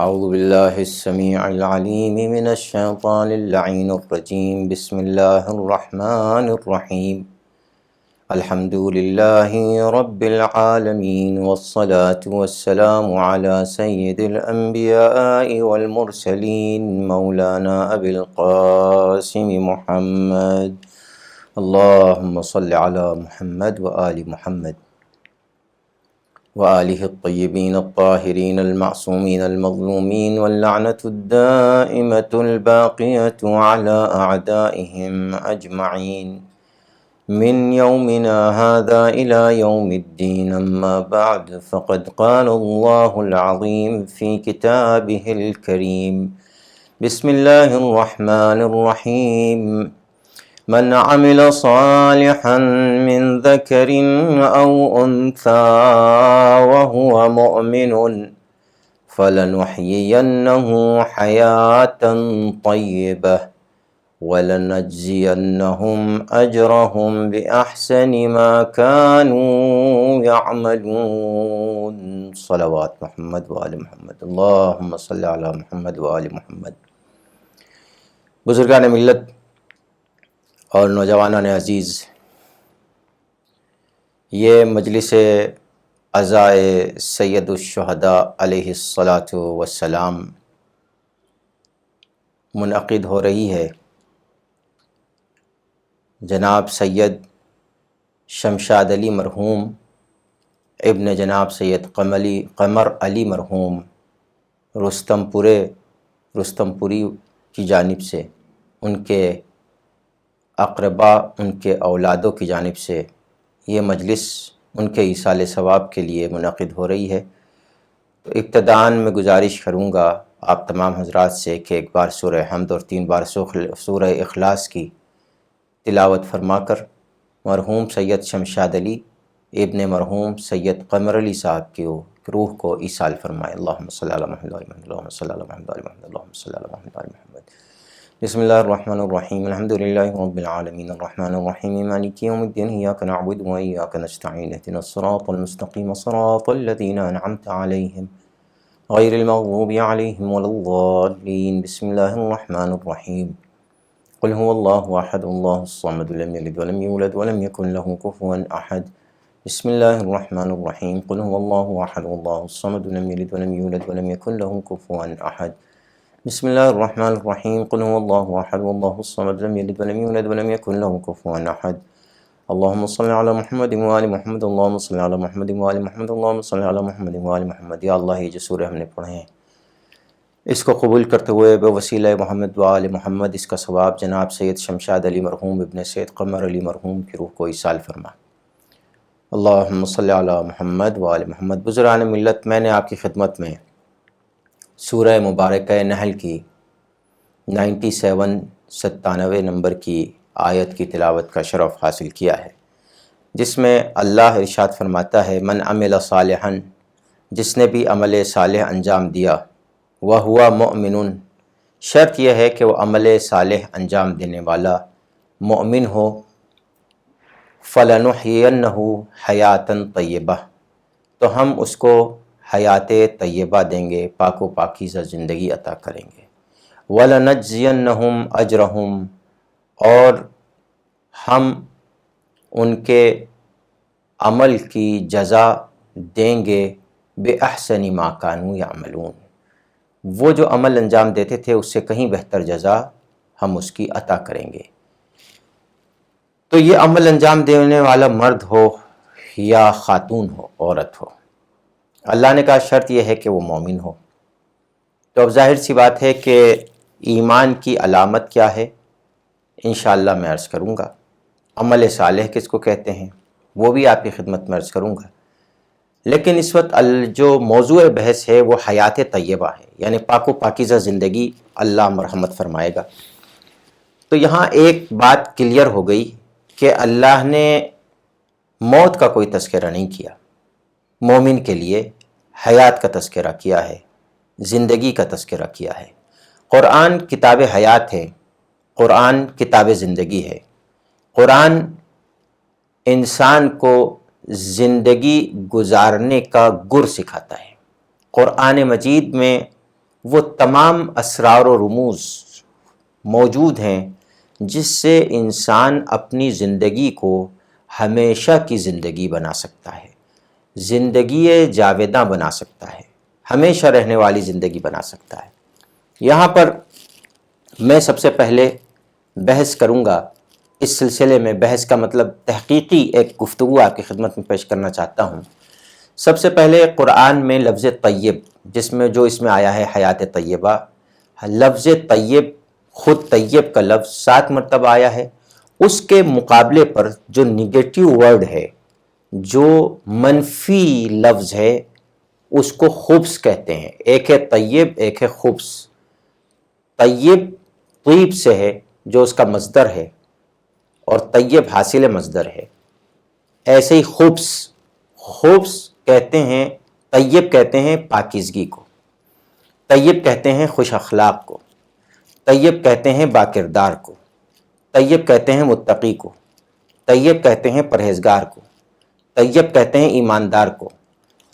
اعوذ باللہ السمیع العلیم من الشیطان اللعین الرجیم بسم اللہ الرحمن الرحیم الحمد للہ رب العالمین والصلاة والسلام علی سید الانبیاء والمرسلین مولانا ابی القاسم محمد اللہم صل علی محمد وآل محمد وآلہ الطیبین الطاہرین المعصومین المظلومین واللعنة الدائمة الباقیة على أعدائهم أجمعین من يومنا هذا إلى يوم الدين أما بعد فقد قال الله العظيم في كتابه الكريم بسم الله الرحمن الرحيم من عمل صالحا من ذكر أو أنثى وهو مؤمن فلنحيينه حياة طيبة ولنجزينهم أجرهم بأحسن ما كانوا يعملون صلوات محمد وآل محمد اللهم صل على محمد وآل محمد۔ بزرگان ملت اور نوجوانان عزیز، یہ مجلس عزائے سید الشہداء علیہ الصلاۃ والسلام منعقد ہو رہی ہے جناب سید شمشاد علی مرحوم ابن جناب سید قمر علی مرحوم رستم پوری کی جانب سے، ان کے اقربا، ان کے اولادوں کی جانب سے یہ مجلس ان کے ایصال ثواب کے لیے منعقد ہو رہی ہے۔ تو ابتداءً میں گزارش کروں گا آپ تمام حضرات سے کہ ایک بار سورہ حمد اور 3 بار سورہ اخلاص کی تلاوت فرما کر مرحوم سید شمشاد علی ابن مرحوم سید قمر علی صاحب کی روح کو ایصال فرمائے۔ اللہم صلی علی محمد وعلی محمد، اللہم صلی علی محمد وعلی محمد، اللہم صلی علی محمد وعلی محمد۔ بسم اللہ الرحمن الرحیم الحمد للہ رب العالمین الرحمن الرحیم مالک یوم الدین ایاک نعبد و ایاک نستعین اہدنا الصراط المستقیم صراط الذین انعمت علیہم غیر المغضوب علیہم ولا الضالین۔ بسم اللہ الرحمن الرحیم قل هو اللہ احد اللہ الصمد لم یلد ولم یولد ولم یکن له کفوا احد۔ بسم اللہ الرحمن الرحیم قل هو اللہ احد اللہ الصمد لم یلد ولم یولد ولم یکن له کفوا احد۔ بسم اللہ الرحمن الرحیم قل هو اللہ احد اللہ الصمد لم یلد ولم یولد ولم یکن له کفوا احد۔ اللہم صل علی محمد وآل محمد، اللہم صل علی محمد وآل محمد، اللہم صل علی محمد وآل محمد۔ یا اللہ، یہ جو سورہ ہم نے پڑھے ہیں اس کو قبول کرتے ہوئے بوسیلہ محمد وآل محمد اس کا ثواب جناب سید شمشاد علی مرحوم ابن سید قمر علی مرحوم کی روح کو ایصال فرما۔ اللہم صل علی محمد وآل محمد۔ بزرگان ملت، میں نے آپ کی خدمت میں سورہ مبارکہ نحل کی 97 نمبر کی آیت کی تلاوت کا شرف حاصل کیا ہے، جس میں اللہ ارشاد فرماتا ہے من عمل صالحا، جس نے بھی عمل صالح انجام دیا، وہوا مؤمن، شرط یہ ہے کہ وہ عمل صالح انجام دینے والا مؤمن ہو، فلنحینہ حیاتا طیبہ، تو ہم اس کو حیات طیبہ دیں گے، پاک و پاکیزہ زندگی عطا کریں گے، وَلَنَجْزِيَنَّهُمْ أَجْرَهُمْ، اور ہم ان کے عمل کی جزا دیں گے بِأَحْسَنِ مَا كَانُوا يَعْمَلُونَ، وہ جو عمل انجام دیتے تھے اس سے کہیں بہتر جزا ہم اس کی عطا کریں گے۔ تو یہ عمل انجام دینے والا مرد ہو یا خاتون ہو، عورت ہو، اللہ نے کہا شرط یہ ہے کہ وہ مومن ہو۔ تو اب ظاہر سی بات ہے کہ ایمان کی علامت کیا ہے، انشاءاللہ میں عرض کروں گا۔ عمل صالح کس کو کہتے ہیں وہ بھی آپ کی خدمت میں عرض کروں گا، لیکن اس وقت جو موضوع بحث ہے وہ حیات طیبہ ہے، یعنی پاک و پاکیزہ زندگی اللہ مرحمت فرمائے گا۔ تو یہاں ایک بات کلیئر ہو گئی کہ اللہ نے موت کا کوئی تذکرہ نہیں کیا، مومن کے لیے حیات کا تذکرہ کیا ہے، زندگی کا تذکرہ کیا ہے۔ قرآن کتاب حیات ہے، قرآن کتاب زندگی ہے۔ قرآن انسان کو زندگی گزارنے کا گر سکھاتا ہے۔ قرآن مجید میں وہ تمام اسرار و رموز موجود ہیں جس سے انسان اپنی زندگی کو ہمیشہ کی زندگی بنا سکتا ہے، زندگی جاوداں بنا سکتا ہے، ہمیشہ رہنے والی زندگی بنا سکتا ہے۔ یہاں پر میں سب سے پہلے بحث کروں گا، اس سلسلے میں بحث کا مطلب تحقیقی ایک گفتگو آپ کی خدمت میں پیش کرنا چاہتا ہوں۔ سب سے پہلے قرآن میں لفظ طیب، جس میں آیا ہے حیات طیبہ، لفظ طیب، خود طیب کا لفظ 7 مرتبہ آیا ہے۔ اس کے مقابلے پر جو نگیٹو ورڈ ہے، جو منفی لفظ ہے، اس کو خبث کہتے ہیں۔ ایک ہے طیب، ایک ہے خبث۔ طیب طیب سے ہے جو اس کا مصدر ہے، اور طیب حاصل مصدر ہے۔ ایسے ہی خبث کہتے ہیں، طیب کہتے ہیں پاکیزگی کو، طیب کہتے ہیں خوش اخلاق کو، طیب کہتے ہیں باکردار کو، طیب کہتے ہیں متقی کو، طیب کہتے ہیں پرہیزگار کو، طیب کہتے ہیں ایماندار کو،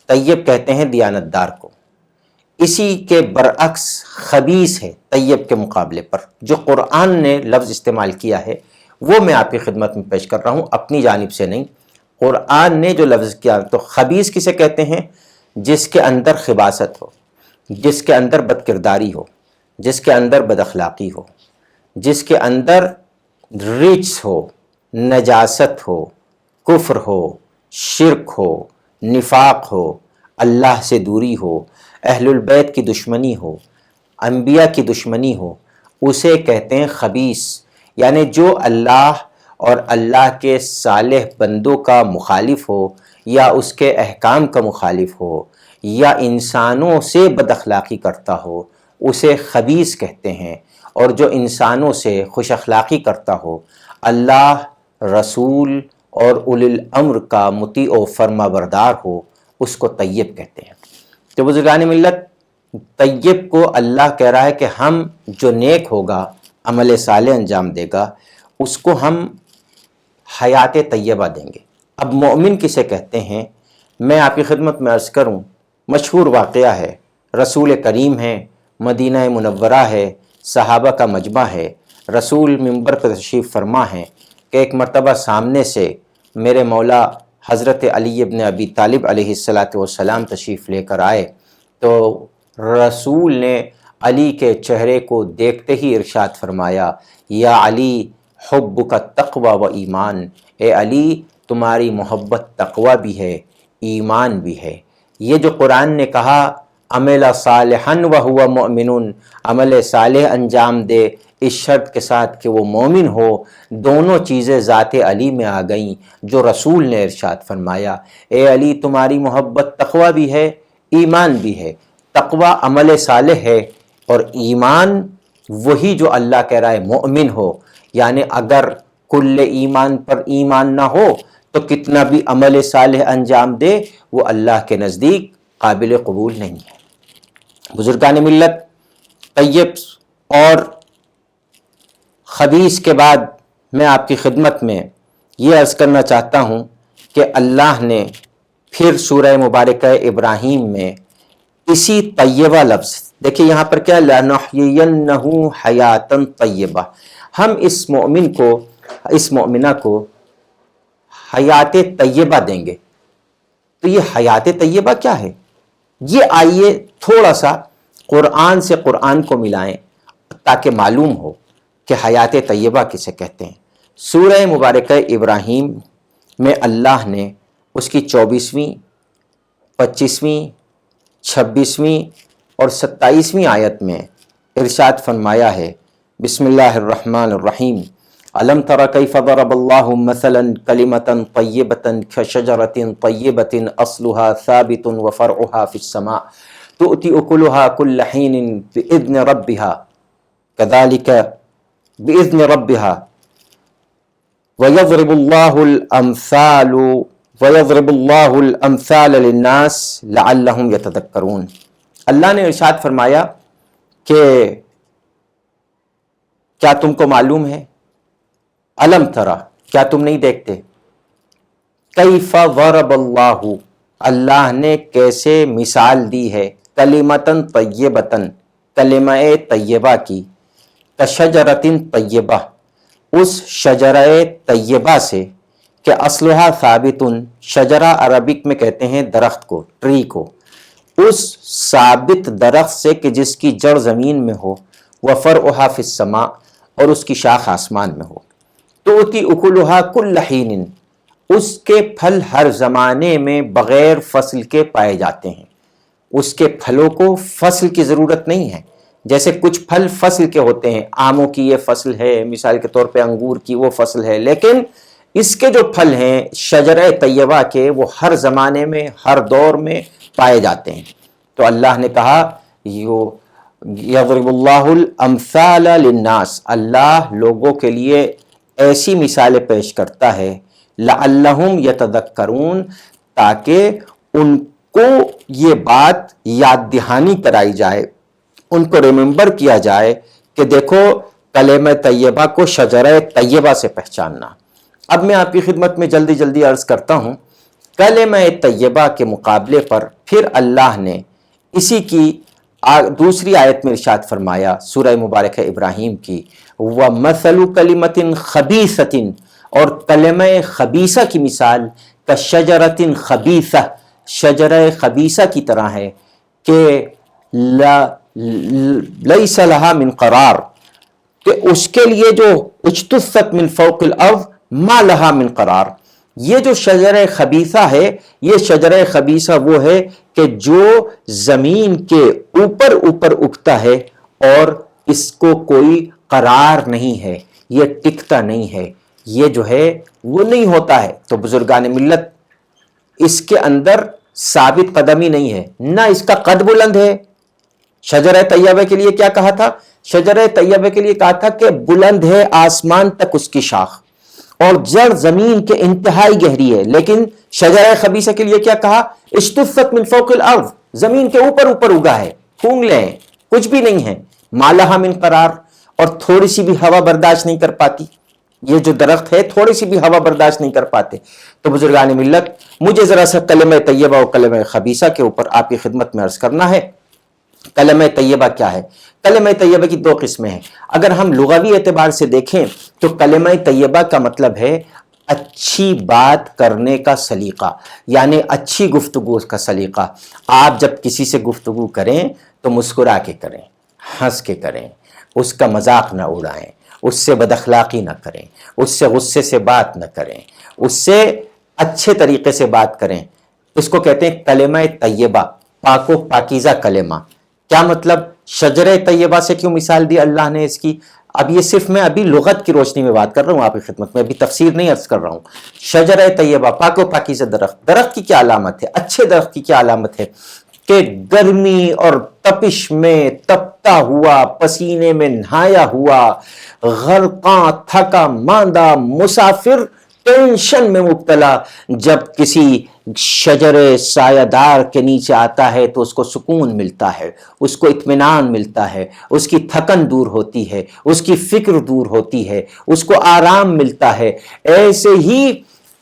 طیب کہتے ہیں دیانتدار کو۔ اسی کے برعکس خبیث ہے طیب کے مقابلے پر۔ جو قرآن نے لفظ استعمال کیا ہے وہ میں آپ کی خدمت میں پیش کر رہا ہوں، اپنی جانب سے نہیں۔ قرآن نے جو لفظ کیا، تو خبیث کسے کہتے ہیں؟ جس کے اندر خباثت ہو، جس کے اندر بدکرداری ہو، جس کے اندر بد اخلاقی ہو، جس کے اندر رجس ہو، نجاست ہو، کفر ہو، شرک ہو، نفاق ہو، اللہ سے دوری ہو، اہل البیت کی دشمنی ہو، انبیاء کی دشمنی ہو، اسے کہتے ہیں خبیث۔ یعنی جو اللہ اور اللہ کے صالح بندوں کا مخالف ہو، یا اس کے احکام کا مخالف ہو، یا انسانوں سے بد اخلاقی کرتا ہو، اسے خبیث کہتے ہیں۔ اور جو انسانوں سے خوش اخلاقی کرتا ہو، اللہ، رسول اور اولی الامر کا مطیع و فرما بردار ہو، اس کو طیب کہتے ہیں۔ تو بزرگان ملت، طیب کو اللہ کہہ رہا ہے کہ ہم جو نیک ہوگا، عمل صالح انجام دے گا، اس کو ہم حیات طیبہ دیں گے۔ اب مومن کسے کہتے ہیں؟ میں آپ کی خدمت میں عرض کروں، مشہور واقعہ ہے، رسول کریم ہے، مدینہ منورہ ہے، صحابہ کا مجمع ہے، رسول منبر پر تشریف فرما ہیں کہ ایک مرتبہ سامنے سے میرے مولا حضرت علی ابن ابی طالب علیہ السلام تشریف لے کر آئے، تو رسول نے علی کے چہرے کو دیکھتے ہی ارشاد فرمایا، یا علی حبک تقوی و ایمان، اے علی تمہاری محبت تقوی بھی ہے، ایمان بھی ہے۔ یہ جو قرآن نے کہا عمل صالحا وہو مؤمن، عمل صالح انجام دے اس شرط کے ساتھ کہ وہ مومن ہو، دونوں چیزیں ذات علی میں آ گئیں جو رسول نے ارشاد فرمایا۔ اے علی تمہاری محبت تقوی بھی ہے، ایمان بھی ہے۔ تقوی عمل صالح ہے، اور ایمان وہی جو اللہ کہہ رہا ہے مومن ہو۔ یعنی اگر کل ایمان پر ایمان نہ ہو تو کتنا بھی عمل صالح انجام دے، وہ اللہ کے نزدیک قابل قبول نہیں ہے۔ بزرگان ملت، طیب اور خبیث کے بعد میں آپ کی خدمت میں یہ عرض کرنا چاہتا ہوں کہ اللہ نے پھر سورہ مبارکہ ابراہیم میں اسی طیبہ لفظ، دیکھیے یہاں پر کیا، لَنُحْيِيَنَّهُ حَيَاتًا طَيِّبَةً، ہم اس مومن کو، اس مومنہ کو حیات طیبہ دیں گے۔ تو یہ حیات طیبہ کیا ہے؟ یہ آئیے تھوڑا سا قرآن سے قرآن کو ملائیں تاکہ معلوم ہو کہ حیات طیبہ کسے کہتے ہیں۔ سورہ مبارکہ ابراہیم میں اللہ نے اس کی 24ویں، 25ویں، 26ویں اور 27ویں آیت میں ارشاد فرمایا ہے، بسم اللہ الرحمن الرحیم، الم تر کیف ضرب اللہ مثلا کلمۃ طیبۃ کشجرۃ طیبۃ اصلها ثابت وفرعها فی السماء تؤتی اکلها کل حین بإذن ربها كذلك بإذن ربها ويضرب الله الامثال للناس لعلهم يتذكرون۔ اللہ نے ارشاد فرمایا کہ کیا تم کو معلوم ہے، الم ترا، کیا تم نہیں دیکھتے، کیف ضرب اللہ، اللہ نے کیسے مثال دی ہے، کلمۃ طیبۃ، کلمہ طیبہ کی، کشجرتن طیبہ، اس شجرہ طیبہ سے کہ اصلها ثابتن، شجرہ عربک میں کہتے ہیں درخت کو، ٹری کو، اس ثابت درخت سے کہ جس کی جڑ زمین میں ہو، وفرعها فی السماء، اور اس کی شاخ آسمان میں ہو، توتی اکلھا کل حین، اس کے پھل ہر زمانے میں بغیر فصل کے پائے جاتے ہیں، اس کے پھلوں کو فصل کی ضرورت نہیں ہے، جیسے کچھ پھل فصل کے ہوتے ہیں، آموں کی یہ فصل ہے، مثال کے طور پہ انگور کی وہ فصل ہے، لیکن اس کے جو پھل ہیں شجرہ طیبہ کے، وہ ہر زمانے میں ہر دور میں پائے جاتے ہیں۔ تو اللہ نے کہا یضرب اللہ الامثال للناس، اللہ لوگوں کے لیے ایسی مثالیں پیش کرتا ہے، لعلہم یتذکرون، تاکہ ان کو یہ بات یاد دہانی کرائی جائے، ان کو ریممبر کیا جائے کہ دیکھو کلمہ طیبہ کو شجرہ طیبہ سے پہچاننا۔ اب میں آپ کی خدمت میں جلدی جلدی عرض کرتا ہوں، کلمہ طیبہ کے مقابلے پر پھر اللہ نے اسی کی دوسری آیت میں ارشاد فرمایا، سورہ مبارکہ ابراہیم کی، وَمَثَلُ كَلِمَةٍ خَبِيثَةٍ، اور کلمہ خبیثہ کی مثال کَشَجَرَةٍ خَبِيثَةٍ، شجرہ خبیثہ کی طرح ہے کہ لَيْسَ لَهَا مِنْ قَرَار، کہ اس کے لیے جو اجتثت من فوق الارض ما لها من قرار، یہ جو شجرہ خبیثہ ہے، یہ شجرہ خبیثہ وہ ہے کہ جو زمین کے اوپر اوپر اگتا ہے اور اس کو کوئی قرار نہیں ہے، یہ ٹکتا نہیں ہے، یہ جو ہے وہ نہیں ہوتا ہے۔ تو بزرگان ملت، اس کے اندر ثابت قدمی نہیں ہے، نہ اس کا قد بلند ہے۔ شجرہ طیبہ کے لیے کیا کہا تھا؟ شجرہ طیبہ کے لیے کہا تھا کہ بلند ہے آسمان تک اس کی شاخ، اور جڑ زمین کے انتہائی گہری ہے، لیکن شجرہ خبیثہ کے لیے کیا کہا؟ اجتثت من فوق الارض، زمین کے اوپر اوپر اگا ہے، پھونگ لیں، کچھ بھی نہیں ہے، ما لہا من قرار، اور تھوڑی سی بھی ہوا برداشت نہیں کر پاتی۔ یہ جو درخت ہے تھوڑی سی بھی ہوا برداشت نہیں کر پاتے۔ تو بزرگان ملت، مجھے ذرا سا کلمہ طیبہ اور کلمہ خبیثہ کے اوپر آپ کی خدمت میں عرض کرنا ہے۔ کلمہ طیبہ کیا ہے؟ کلمہ طیبہ کی دو قسمیں ہیں۔ اگر ہم لغوی اعتبار سے دیکھیں تو کلمہ طیبہ کا مطلب ہے اچھی بات کرنے کا سلیقہ، یعنی اچھی گفتگو کا سلیقہ۔ آپ جب کسی سے گفتگو کریں تو مسکرا کے کریں، ہنس کے کریں، اس کا مذاق نہ اڑائیں، اس سے بد اخلاقی نہ کریں، اس سے غصے سے بات نہ کریں، اس سے اچھے طریقے سے بات کریں۔ اس کو کہتے ہیں کلمہ طیبہ، پاک و پاکیزہ کلمہ۔ کیا مطلب؟ شجرہ طیبہ سے کیوں مثال دی اللہ نے اس کی؟ اب یہ صرف میں ابھی لغت کی روشنی میں بات کر رہا ہوں آپ کی خدمت میں، ابھی تفسیر نہیں عرض کر رہا ہوں۔ شجرہ طیبہ، پاک و پاکیزہ درخت، درخت کی کیا علامت ہے؟ اچھے درخت کی کیا علامت ہے؟ کہ گرمی اور تپش میں تپتا ہوا، پسینے میں نہایا ہوا، غرقاں، تھکا ماندہ مسافر ٹینشن میں مبتلا جب کسی شجر سایہ دار کے نیچے آتا ہے تو اس کو سکون ملتا ہے، اس کو اطمینان ملتا ہے، اس کی تھکن دور ہوتی ہے، اس کی فکر دور ہوتی ہے، اس کو آرام ملتا ہے۔ ایسے ہی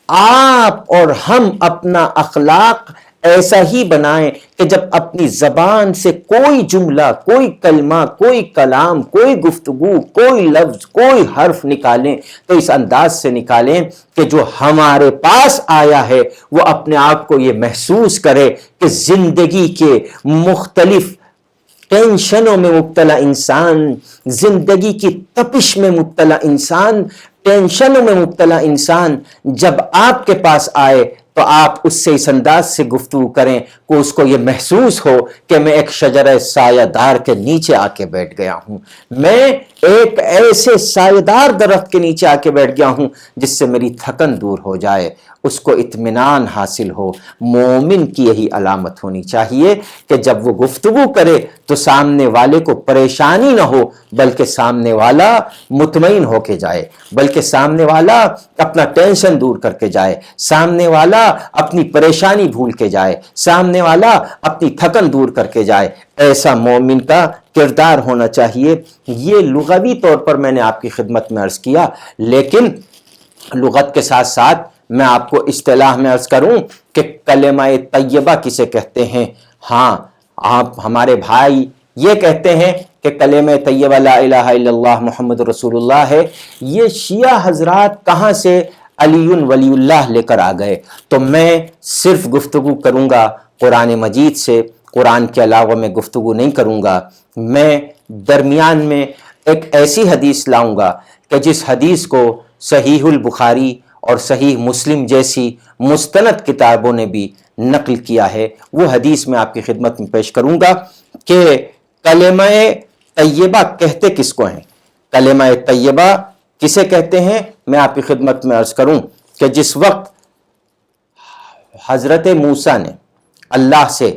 آپ اور ہم اپنا اخلاق ایسا ہی بنائیں کہ جب اپنی زبان سے کوئی جملہ، کوئی کلمہ، کوئی کلام، کوئی گفتگو، کوئی لفظ، کوئی حرف نکالیں تو اس انداز سے نکالیں کہ جو ہمارے پاس آیا ہے وہ اپنے آپ کو یہ محسوس کرے کہ زندگی کے مختلف ٹینشنوں میں مبتلا انسان، زندگی کی تپش میں مبتلا انسان، ٹینشنوں میں مبتلا انسان جب آپ کے پاس آئے تو آپ اس سے اس انداز سے گفتگو کریں کہ اس کو یہ محسوس ہو کہ میں ایک شجرہ سایہ دار کے نیچے آ کے بیٹھ گیا ہوں، میں ایک ایسے سایہ دار درخت کے نیچے آ کے بیٹھ گیا ہوں جس سے میری تھکن دور ہو جائے، اس کو اطمینان حاصل ہو۔ مومن کی یہی علامت ہونی چاہیے کہ جب وہ گفتگو کرے تو سامنے والے کو پریشانی نہ ہو، بلکہ سامنے والا مطمئن ہو کے جائے، بلکہ سامنے والا اپنا ٹینشن دور کر کے جائے، سامنے والا اپنی پریشانی بھول کے جائے، سامنے والا اپنی تھکن دور کر کے جائے۔ ایسا مومن کا کردار ہونا چاہیے۔ یہ لغوی طور پر میں نے آپ کی خدمت میں عرض کیا، لیکن لغت کے ساتھ ساتھ میں آپ کو اصطلاح میں عرض کروں کہ کلمہ طیبہ کسے کہتے ہیں۔ ہاں، آپ ہمارے بھائی یہ کہتے ہیں کہ کلمہ طیبہ لا الہ الا اللہ محمد رسول اللہ ہے، یہ شیعہ حضرات کہاں سے علی ولی اللہ لے کر آ گئے؟ تو میں صرف گفتگو کروں گا قرآن مجید سے، قرآن کے علاوہ میں گفتگو نہیں کروں گا۔ میں درمیان میں ایک ایسی حدیث لاؤں گا کہ جس حدیث کو صحیح البخاری اور صحیح مسلم جیسی مستند کتابوں نے بھی نقل کیا ہے، وہ حدیث میں آپ کی خدمت میں پیش کروں گا کہ کلمہ طیبہ کہتے کس کو ہیں، کلمہ طیبہ کسے کہتے ہیں۔ میں آپ کی خدمت میں عرض کروں کہ جس وقت حضرت موسیٰ نے اللہ سے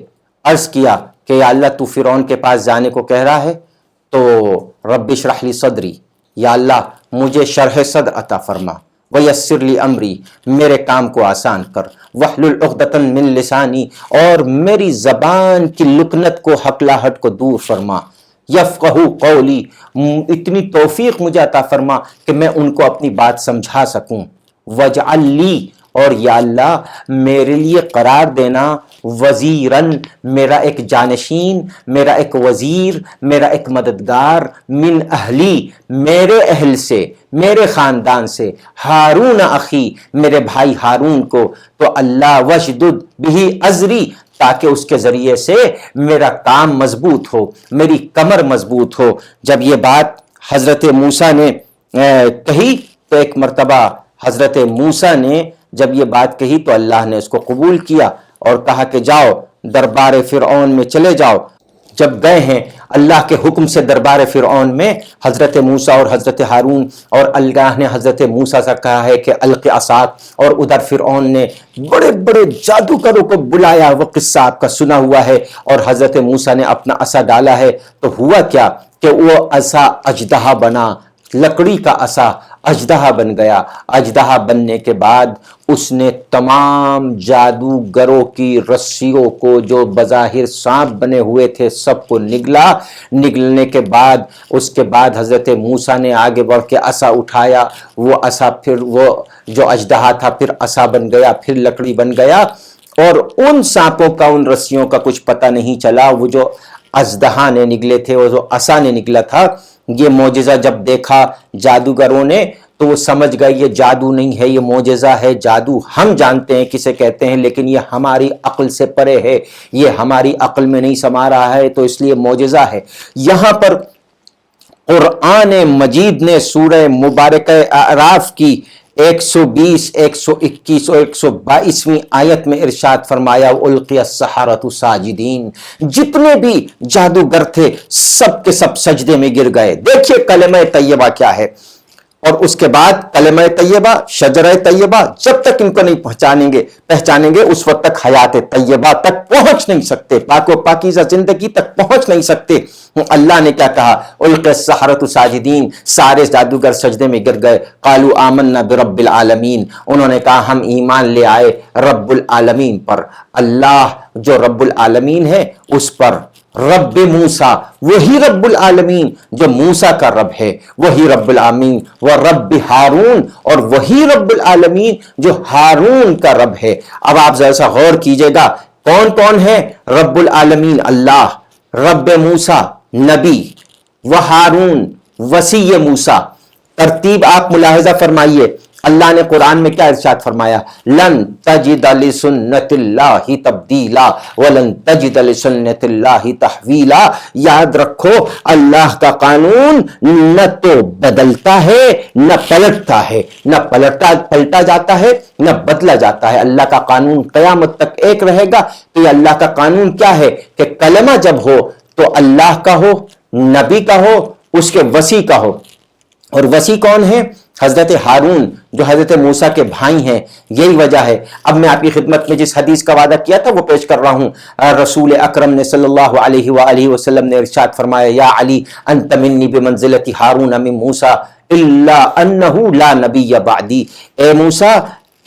عرض کیا کہ یا اللہ تو فرعون کے پاس جانے کو کہہ رہا ہے، تو رب اشرح لی صدری، یا اللہ مجھے شرح صدر عطا فرما، ویسر لی امری، میرے کام کو آسان کر، واحلل عقدۃ من لسانی، اور میری زبان کی لکنت کو، ہکلاہٹ کو دور فرما، یفقہوا قولی، اتنی توفیق مجھے عطا فرما کہ میں ان کو اپنی بات سمجھا سکوں، واجعل لی، اور یا اللہ میرے لیے قرار دینا، وزیرن، میرا ایک جانشین، میرا ایک وزیر، میرا ایک مددگار، من اہلی، میرے اہل سے، میرے خاندان سے، ہارون اخی، میرے بھائی ہارون کو، تو اللہ وشدد بہ ازری، تاکہ اس کے ذریعے سے میرا کام مضبوط ہو، میری کمر مضبوط ہو۔ جب یہ بات حضرت موسیٰ نے کہی تو ایک مرتبہ حضرت موسیٰ نے جب یہ بات کہی تو اللہ نے اس کو قبول کیا اور کہا کہ جاؤ دربار فرعون میں چلے جاؤ۔ جب گئے ہیں اللہ کے حکم سے دربار فرعون میں، حضرت موسیٰ اور حضرت ہارون، اور اللہ نے حضرت موسیٰ سے کہا ہے کہ الق عصاک، اور ادھر فرعون نے بڑے بڑے جادوگروں کو بلایا، وہ قصہ آپ کا سنا ہوا ہے، اور حضرت موسیٰ نے اپنا عصا ڈالا ہے تو ہوا کیا کہ وہ عصا اژدہا بنا، لکڑی کا عصا اژدہا بن گیا۔ اژدہا بننے کے بعد اس نے تمام جادوگروں کی رسیوں کو جو بظاہر سانپ بنے ہوئے تھے سب کو نگلا۔ نگلنے کے بعد اس کے بعد حضرت موسیٰ نے آگے بڑھ کے عصا اٹھایا، وہ عصا پھر وہ جو اژدہا تھا پھر عصا بن گیا، پھر لکڑی بن گیا، اور ان سانپوں کا، ان رسیوں کا کچھ پتہ نہیں چلا۔ وہ جو اژدہا نے نگلے تھے، وہ جو عصا نے نگلا تھا، یہ معجزہ جب دیکھا جادوگروں نے تو وہ سمجھ گئے یہ جادو نہیں ہے، یہ معجزہ ہے۔ جادو ہم جانتے ہیں کسے کہتے ہیں، لیکن یہ ہماری عقل سے پرے ہے، یہ ہماری عقل میں نہیں سما رہا ہے، تو اس لیے معجزہ ہے۔ یہاں پر قرآن مجید نے سورہ مبارکہ اعراف کی 120، 121 اور 122ویں آیت میں ارشاد فرمایا القی السحرۃ ساجدین، جتنے بھی جادوگر تھے سب کے سب سجدے میں گر گئے۔ دیکھیے کلمہ طیبہ کیا ہے، اور اس کے بعد کلمہ طیبہ، شجرہ طیبہ، جب تک ان کو نہیں پہچانیں گے اس وقت تک حیات طیبہ تک پہنچ نہیں سکتے، پاک و پاکیزہ زندگی تک پہنچ نہیں سکتے۔ اللہ نے کیا کہا، القی السحرۃ ساجدین، سارے جادوگر سجدے میں گر گئے۔ قالوا آمنا برب العالمین، انہوں نے کہا ہم ایمان لے آئے رب العالمین پر، اللہ جو رب العالمین ہے اس پر۔ رب موسیٰ، وہی رب العالمین جو موسیٰ کا رب ہے، وہی رب العالمین، وہ رب ہارون، اور وہی رب العالمین جو ہارون کا رب ہے۔ اب آپ ذرا سا غور کیجئے گا کون کون ہے رب العالمین؟ اللہ، رب موسیٰ نبی، و ہارون وصی موسیٰ۔ ترتیب آپ ملاحظہ فرمائیے، اللہ نے قرآن میں کیا ارشاد فرمایا، لن تجد لسنت اللہ تبدیلا ولن تجد لسنت اللہ تحویلا۔ یاد رکھو اللہ کا قانون نہ تو بدلتا ہے نہ پلٹتا ہے، نہ پلٹا جاتا ہے نہ بدلا جاتا ہے۔ اللہ کا قانون قیامت تک ایک رہے گا۔ تو یہ اللہ کا قانون کیا ہے کہ کلمہ جب ہو تو اللہ کا ہو، نبی کا ہو، اس کے وصی کا ہو۔ اور وصی کون ہے؟ حضرت ہارون جو حضرت موسیٰ کے بھائی ہیں۔ یہی وجہ ہے، اب میں آپ کی خدمت میں جس حدیث کا وعدہ کیا تھا وہ پیش کر رہا ہوں۔ رسول اکرم نے صلی اللہ علیہ وآلہ وسلم نے ارشاد فرمایا، یا علی انت منی بمنزلت ہارون من موسیٰ الا انہ لا نبی بعدی۔ اے موسیٰ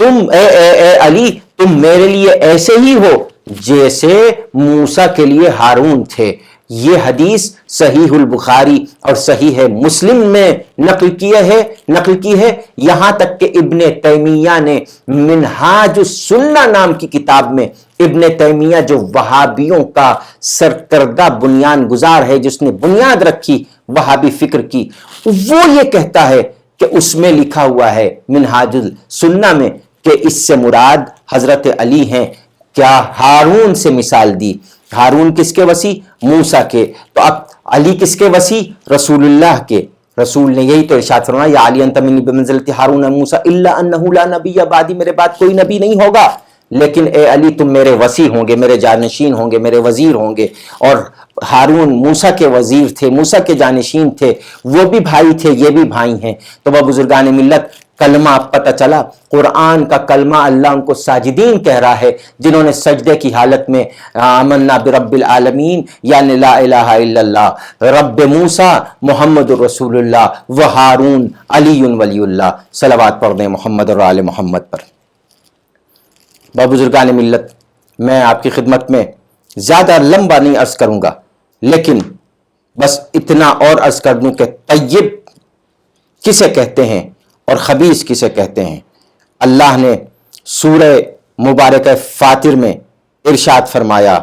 تم، اے علی تم میرے لیے ایسے ہی ہو جیسے موسیٰ کے لیے ہارون تھے۔ یہ حدیث صحیح البخاری اور صحیح مسلم میں نقل کی ہے، یہاں تک کہ ابن تیمیہ نے منہاج السنہ نام کی کتاب میں، ابن تیمیہ جو وہابیوں کا سرکردہ بنیان گزار ہے، جس نے بنیاد رکھی وہابی فکر کی، وہ یہ کہتا ہے کہ اس میں لکھا ہوا ہے منہاج السنہ میں کہ اس سے مراد حضرت علی ہیں۔ کیا ہارون سے مثال دی، ہارون کس کے وسیع؟ موسیٰ کے، تو اب علی کس کے وسیع؟ رسول اللہ کے۔ رسول نے یہی تو ارشاد فرمایا یا علی انت منی بمنزلۃ ہارون موسیٰ الا انہ لا نبی بعدی، میرے بعد کوئی نبی نہیں ہوگا لیکن اے علی تم میرے وسیع ہوں گے، میرے جانشین ہوں گے، میرے وزیر ہوں گے۔ اور ہارون موسیٰ کے وزیر تھے، موسیٰ کے جانشین تھے، وہ بھی بھائی تھے، یہ بھی بھائی ہیں۔ تو وہ بزرگان ملت کلمہ پتہ چلا، قرآن کا کلمہ اللہ ان کو ساجدین کہہ رہا ہے، جنہوں نے سجدے کی حالت میں آمنا برب العالمین یعنی لا الہ الا اللہ، رب موسیٰ محمد رسول اللہ و ہارون علی ولی اللہ، صلوات پڑھ دیں محمد اور آل محمد پر۔ بزرگان ملت، میں آپ کی خدمت میں زیادہ لمبا نہیں عرض کروں گا، لیکن بس اتنا اور عرض کر دوں کہ طیب کسے کہتے ہیں اور خبیث کسے کہتے ہیں۔ اللہ نے سورہ مبارکہ فاطر میں ارشاد فرمایا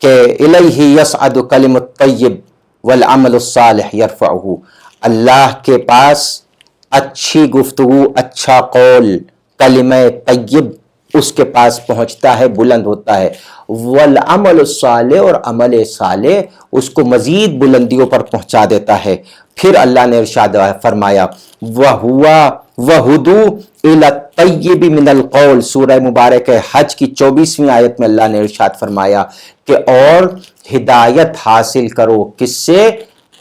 کہ الیہ یصعد کلم الطیب والعمل الصالح یرفعہ، اللہ کے پاس اچھی گفتگو، اچھا قول، کلمہ طیب اس کے پاس پہنچتا ہے، بلند ہوتا ہے، والعمل الصالح اور عمل صالح اس کو مزید بلندیوں پر پہنچا دیتا ہے۔ پھر اللہ نے ارشاد فرمایا وَهُدُوا إِلَى الطَّيِّبِ مِنَ الْقَوْلِ، سورہ مبارک حج کی 24ویں آیت میں اللہ نے ارشاد فرمایا کہ اور ہدایت حاصل کرو، کس سے؟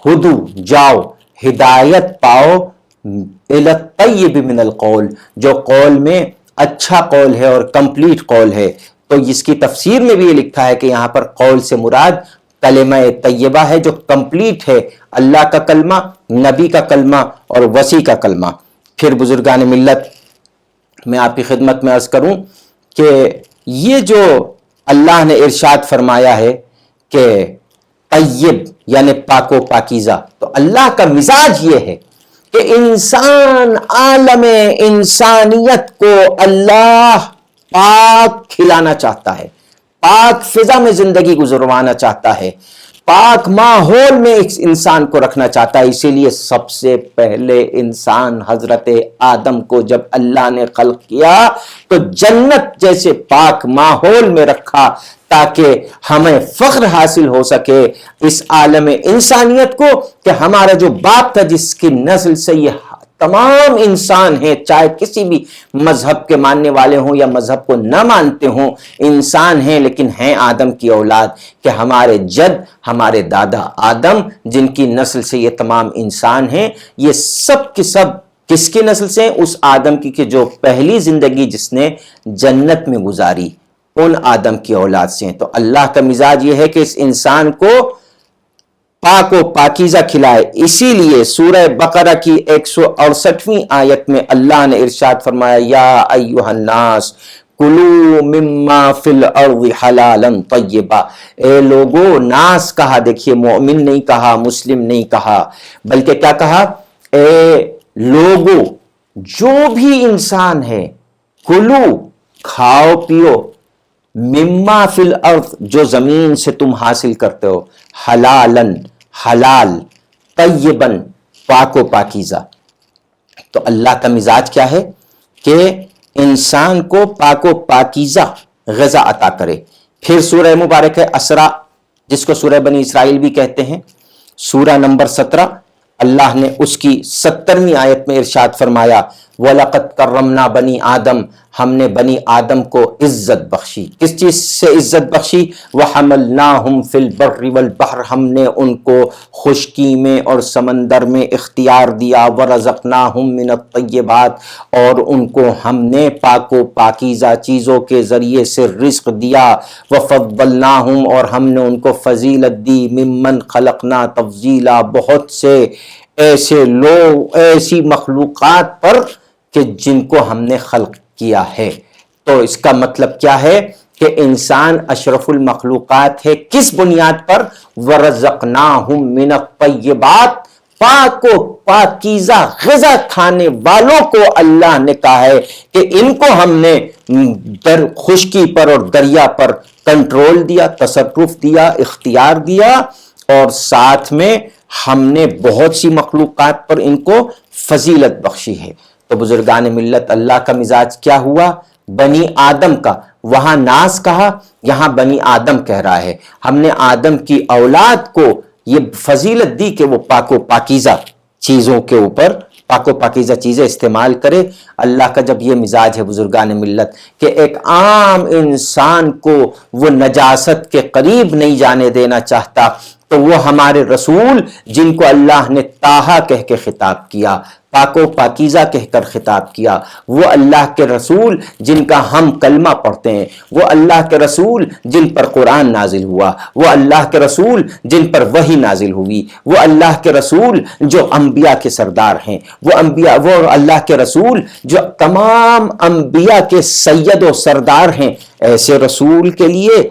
ہدو، جاؤ، ہدایت پاؤ، إِلَى الطَّيِّبِ مِنَ الْقَوْلِ، جو قول میں اچھا قول ہے اور کمپلیٹ قول ہے۔ تو اس کی تفسیر میں بھی یہ لکھا ہے کہ یہاں پر قول سے مراد کلمہ طیبہ ہے جو کمپلیٹ ہے، اللہ کا کلمہ، نبی کا کلمہ اور وسیع کا کلمہ۔ پھر بزرگان ملت، میں آپ کی خدمت میں عرض کروں کہ یہ جو اللہ نے ارشاد فرمایا ہے کہ طیب یعنی پاک و پاکیزہ، تو اللہ کا مزاج یہ ہے کہ انسان، عالم انسانیت کو اللہ پاک کھلانا چاہتا ہے، پاک فضا میں زندگی گزروانا چاہتا ہے، پاک ماحول میں ایک انسان کو رکھنا چاہتا ہے۔ اسی لیے سب سے پہلے انسان حضرت آدم کو جب اللہ نے خلق کیا تو جنت جیسے پاک ماحول میں رکھا تاکہ ہمیں فخر حاصل ہو سکے اس عالم انسانیت کو کہ ہمارا جو باپ تھا جس کی نسل سے یہ تمام انسان ہیں، چاہے کسی بھی مذہب کے ماننے والے ہوں یا مذہب کو نہ مانتے ہوں، انسان ہیں لیکن ہیں آدم کی اولاد، کہ ہمارے جد، ہمارے دادا آدم جن کی نسل سے یہ تمام انسان ہیں، یہ سب کے سب کس کی نسل سے ہیں؟ اس آدم کی کہ جو پہلی زندگی جس نے جنت میں گزاری، ان آدم کی اولاد سے ہیں۔ تو اللہ کا مزاج یہ ہے کہ اس انسان کو پاک و پاکیزہ کھلائے۔ اسی لیے سورہ بقرہ کی 168ویں آیت میں اللہ نے ارشاد فرمایا یا ایھا الناس کلوا مما فی الارض حلالا طیبا، اے لوگو، ناس کہا، دیکھیے مومن نہیں کہا، مسلم نہیں کہا، بلکہ کیا کہا؟ اے لوگو، جو بھی انسان ہے، کلو، کھاؤ پیو، مما فی الارض، جو زمین سے تم حاصل کرتے ہو، حلالن، حلال، طیبن، پاک و پاکیزہ۔ تو اللہ کا مزاج کیا ہے کہ انسان کو پاک و پاکیزہ غذا عطا کرے۔ پھر سورہ مبارک اسراء، جس کو سورہ بنی اسرائیل بھی کہتے ہیں، سورہ نمبر 17، اللہ نے اس کی 70ویں آیت میں ارشاد فرمایا وَلَقَدْ كَرَّمْنَا بَنِي آدم، ہم نے بنی آدم کو عزت بخشی۔ کس چیز سے عزت بخشی؟ وَحَمَلْنَاهُمْ فِي الْبَرِّ وَالْبَحْرِ، ہم نے ان کو خشکی میں اور سمندر میں اختیار دیا، وَرَزَقْنَاهُمْ مِنَ الطَّيِّبَاتِ، اور ان کو ہم نے پاک و پاکیزہ چیزوں کے ذریعے سے رزق دیا، وَفَضَّلْنَاهُمْ، اور ہم نے ان کو فضیلت دی، مِمَّنْ خَلَقْنَا تَفْضِیلًا، بہت سے ایسے لوگ، ایسی مخلوقات پر کہ جن کو ہم نے خلق کیا ہے۔ تو اس کا مطلب کیا ہے کہ انسان اشرف المخلوقات ہے، کس بنیاد پر؟ وَرَزَقْنَاهُمْ مِنَ الطَّيِّبَاتِ، پاک و پاکیزہ غذا کھانے والوں کو اللہ نے کہا ہے کہ ان کو ہم نے در خشکی پر اور دریا پر کنٹرول دیا، تصرف دیا، اختیار دیا، اور ساتھ میں ہم نے بہت سی مخلوقات پر ان کو فضیلت بخشی ہے۔ تو بزرگان ملت، اللہ کا مزاج کیا ہوا؟ بنی آدم کا، وہاں ناس کہا، یہاں بنی آدم کہہ رہا ہے۔ ہم نے آدم کی اولاد کو یہ فضیلت دی کہ وہ پاک و پاکیزہ چیزوں کے اوپر پاک و پاکیزہ چیزیں استعمال کرے۔ اللہ کا جب یہ مزاج ہے بزرگان ملت کہ ایک عام انسان کو وہ نجاست کے قریب نہیں جانے دینا چاہتا، تو وہ ہمارے رسول جن کو اللہ نے طٰہٰ کہہ کے خطاب کیا، پاک و پاکیزہ کہہ کر خطاب کیا، وہ اللہ کے رسول جن کا ہم کلمہ پڑھتے ہیں، وہ اللہ کے رسول جن پر قرآن نازل ہوا، وہ اللہ کے رسول جن پر وحی نازل ہوئی، وہ اللہ کے رسول جو انبیاء کے سردار ہیں، وہ اللہ کے رسول جو تمام انبیاء کے سید و سردار ہیں۔ ایسے رسول کے لیے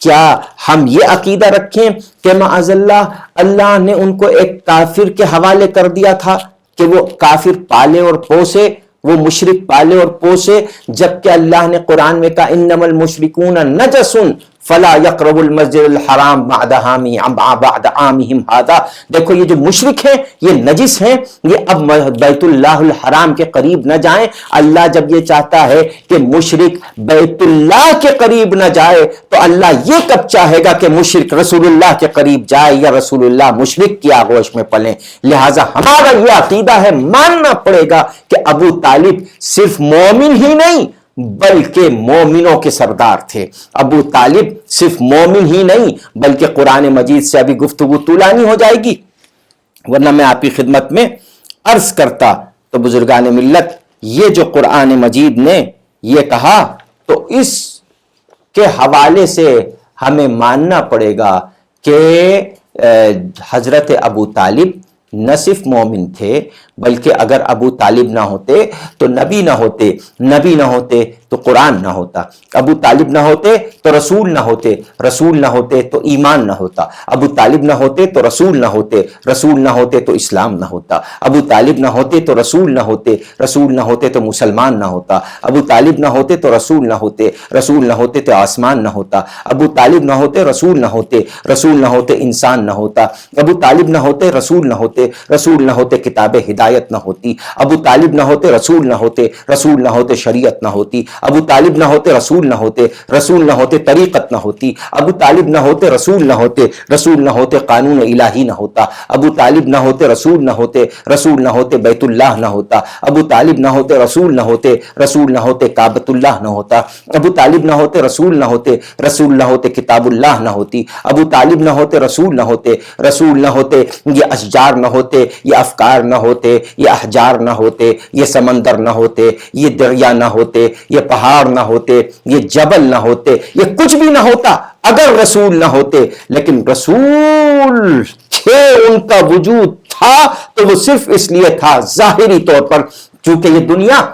کیا ہم یہ عقیدہ رکھیں کہ معاذ اللہ نے ان کو ایک کافر کے حوالے کر دیا تھا کہ وہ کافر پالے اور پوسے، وہ مشرک پالے اور پوسے، جبکہ اللہ نے قرآن میں کہا انما المشرکون نجس فلا یقربوا المسجد الحرام بعد عامہم ھذا۔ دیکھو یہ جو مشرک ہیں یہ نجس ہیں، یہ اب بیت اللہ الحرام کے قریب نہ جائیں۔ اللہ جب یہ چاہتا ہے کہ مشرک بیت اللہ کے قریب نہ جائے تو اللہ یہ کب چاہے گا کہ مشرک رسول اللہ کے قریب جائے یا رسول اللہ مشرک کی آغوش میں پلیں؟ لہٰذا ہمارا یہ عقیدہ ہے، ماننا پڑے گا کہ ابو طالب صرف مومن ہی نہیں بلکہ مومنوں کے سردار تھے۔ ابو طالب صرف مومن ہی نہیں بلکہ قرآن مجید سے ابھی گفتگو طولانی ہو جائے گی، ورنہ میں آپ کی خدمت میں عرض کرتا۔ تو بزرگان ملت، یہ جو قرآن مجید نے یہ کہا تو اس کے حوالے سے ہمیں ماننا پڑے گا کہ حضرت ابو طالب نہ صرف مومن تھے بلکہ اگر ابو طالب نہ ہوتے تو نبی نہ ہوتے، نبی نہ ہوتے تو قرآن نہ ہوتا، ابو طالب نہ ہوتے تو رسول نہ ہوتے، رسول نہ ہوتے تو ایمان نہ ہوتا، ابو طالب نہ ہوتے تو رسول نہ ہوتے، رسول نہ ہوتے تو اسلام نہ ہوتا، ابو طالب نہ ہوتے تو رسول نہ ہوتے، رسول نہ ہوتے تو مسلمان نہ ہوتا، ابو طالب نہ ہوتے تو رسول نہ ہوتے، رسول نہ ہوتے تو آسمان نہ ہوتا، ابو طالب نہ ہوتے رسول نہ ہوتے، رسول نہ ہوتے انسان نہ ہوتا، ابو طالب نہ ہوتے رسول نہ ہوتے، رسول نہ ہوتے کتاب ہدایت نہ ہوتی، ابو طالب نہ ہوتے رسول نہ ہوتے، رسول نہ ہوتے شریعت نہ ہوتی، ابو طالب نہ ہوتے رسول نہ ہوتے، رسول نہ ہوتے طریقت نہ ہوتی، ابو طالب نہ ہوتے رسول نہ ہوتے، رسول نہ ہوتے قانون الہی نہ ہوتا، ابو طالب نہ ہوتے رسول نہ ہوتے، رسول نہ ہوتے بیت اللہ نہ ہوتا، ابو طالب نہ ہوتے رسول نہ ہوتے، رسول نہ ہوتے کعبۃ اللہ نہ ہوتا، ابو طالب نہ ہوتے رسول نہ ہوتے، رسول نہ ہوتے کتاب اللہ نہ ہوتی، ابو طالب نہ ہوتے رسول نہ ہوتے، رسول نہ ہوتے یہ اشجار نہ ہوتے، یہ افکار نہ ہوتے، یہ احجار نہ ہوتے، یہ سمندر نہ ہوتے، یہ دریا نہ ہوتے، یہ پہاڑ نہ ہوتے، یہ جبل نہ ہوتے، یہ کچھ بھی نہ ہوتا اگر رسول نہ ہوتے۔ لیکن رسول تھے، ان کا وجود تھا تو وہ صرف اس لیے تھا ظاہری طور پر، چونکہ یہ دنیا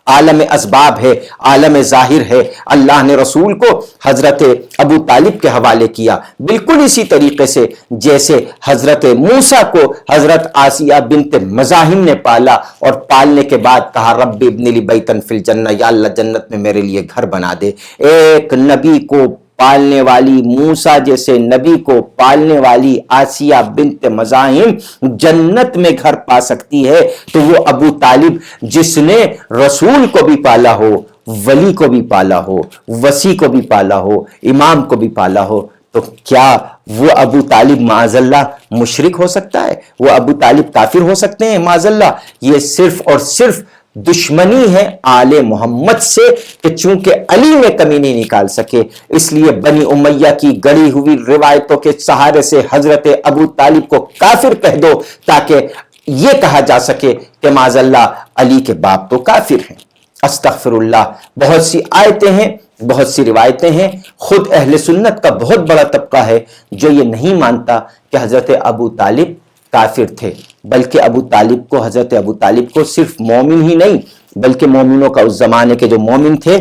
عالم اسباب ہے، عالم ظاہر ہے، اللہ نے رسول کو حضرت ابو طالب کے حوالے کیا، بالکل اسی طریقے سے جیسے حضرت موسیٰ کو حضرت آسیہ بنت مزاحم نے پالا اور پالنے کے بعد کہا رب ابن لی بیتن فی الجنہ، یا اللہ جنت میں میرے لیے گھر بنا دے۔ ایک نبی کو پالنے والی، موسیٰ جیسے نبی کو پالنے والی آسیہ بنت مزاحم جنت میں گھر پا سکتی ہے، تو وہ ابو طالب جس نے رسول کو بھی پالا ہو، ولی کو بھی پالا ہو، وصی کو بھی پالا ہو، امام کو بھی پالا ہو، تو کیا وہ ابو طالب معاذ اللہ مشرک ہو سکتا ہے؟ وہ ابو طالب کافر ہو سکتے ہیں معاذ اللہ؟ یہ صرف اور صرف دشمنی ہے آل محمد سے کہ چونکہ علی میں کمی نہیں نکال سکے، اس لیے بنی امیہ کی گڑی ہوئی روایتوں کے سہارے سے حضرت ابو طالب کو کافر کہہ دو تاکہ یہ کہا جا سکے کہ معاذ اللہ علی کے باپ تو کافر ہیں۔ استغفر اللہ۔ بہت سی آیتیں ہیں، بہت سی روایتیں ہیں، خود اہل سنت کا بہت بڑا طبقہ ہے جو یہ نہیں مانتا کہ حضرت ابو طالب کافر تھے، بلکہ حضرت ابو طالب کو صرف مومن ہی نہیں بلکہ مومنوں کا اس زمانے کے جو مومن تھے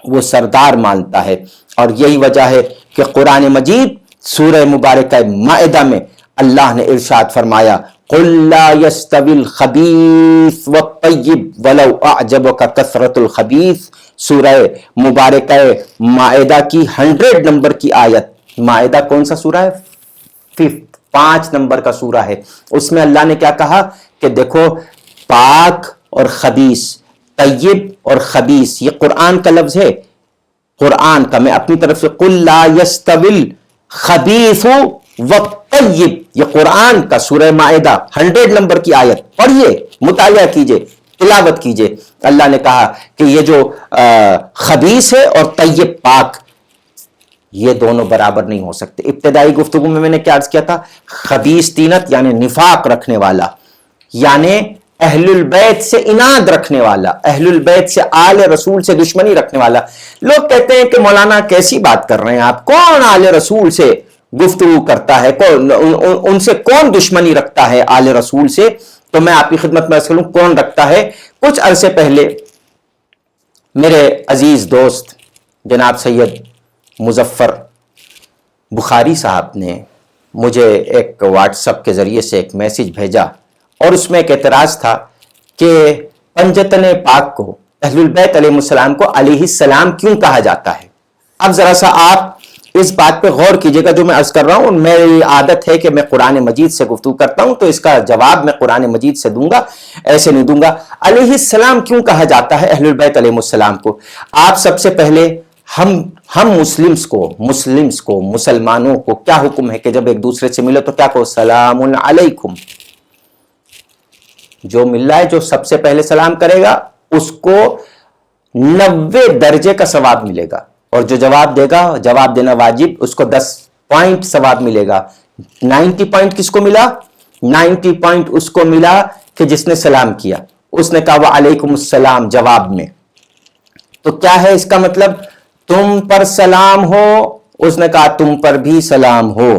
وہ سردار مانتا ہے. اور یہی وجہ ہے کہ قرآن مجید سورہ مبارکہ مائدہ میں اللہ نے ارشاد فرمایا قُلْ لَا يَسْتَوِي الْخَبِيثُ وَالطَّيِّبُ وَلَوْ أَعْجَبَكَ كَثْرَةُ الْخَبِيثِ. سورہ مبارکہ مائدہ کی 100 نمبر کی آیت. مائدہ کون سا سورہ ہے؟ 5 نمبر کا سورہ ہے. اس میں اللہ نے کیا کہا کہ دیکھو پاک اور خبیث، طیب اور خبیث، یہ قرآن کا لفظ ہے، قرآن کا. میں اپنی طرف سے قُلْ لَا يَسْتَوِي الْخَبِيثُ وَالطَّيِّبُ، یہ قرآن کا سورہ مائدہ 100 نمبر کی آیت. پڑھیے، مطالعہ کیجئے، تلاوت کیجئے. اللہ نے کہا کہ یہ جو خبیث ہے اور طیب پاک، یہ دونوں برابر نہیں ہو سکتے. ابتدائی گفتگو میں نے کیا عرض کیا تھا؟ خبیث طینت یعنی نفاق رکھنے والا، یعنی اہل البیت سے اناد رکھنے والا، اہل البیت سے آل رسول سے دشمنی رکھنے والا. لوگ کہتے ہیں کہ مولانا کیسی بات کر رہے ہیں آپ، کون آل رسول سے گفتگو کرتا ہے، ان سے کون دشمنی رکھتا ہے آل رسول سے؟ تو میں آپ کی خدمت میں عرض کروں کون رکھتا ہے. کچھ عرصے پہلے میرے عزیز دوست جناب سید مظفر بخاری صاحب نے مجھے ایک واٹس ایپ کے ذریعے سے ایک میسج بھیجا، اور اس میں ایک اعتراض تھا کہ پنجتن پاک کو، اہل البیت علیہ السلام کو علیہ السلام کیوں کہا جاتا ہے. اب ذرا سا آپ اس بات پہ غور کیجئے گا جو میں عرض کر رہا ہوں. میری عادت ہے کہ میں قرآن مجید سے گفتگو کرتا ہوں تو اس کا جواب میں قرآن مجید سے دوں گا، ایسے نہیں دوں گا. علیہ السلام کیوں کہا جاتا ہے اہل البیت علیہ السلام کو؟ آپ سب سے پہلے ہم مسلمز کو مسلمانوں کو کیا حکم ہے کہ جب ایک دوسرے سے ملے تو کیا کہو؟ سلام علیکم. جو مل رہا ہے جو سب سے پہلے سلام کرے گا اس کو 90 درجے کا ثواب ملے گا، اور جو جواب دے گا، جواب دینا واجب، اس کو 10 پوائنٹ ثواب ملے گا. 90 پوائنٹ کس کو ملا؟ 90 پوائنٹ اس کو ملا کہ جس نے سلام کیا، اس نے کہا وعلیکم السلام جواب میں. تو کیا ہے اس کا مطلب؟ تم پر سلام ہو، اس نے کہا تم پر بھی سلام ہو.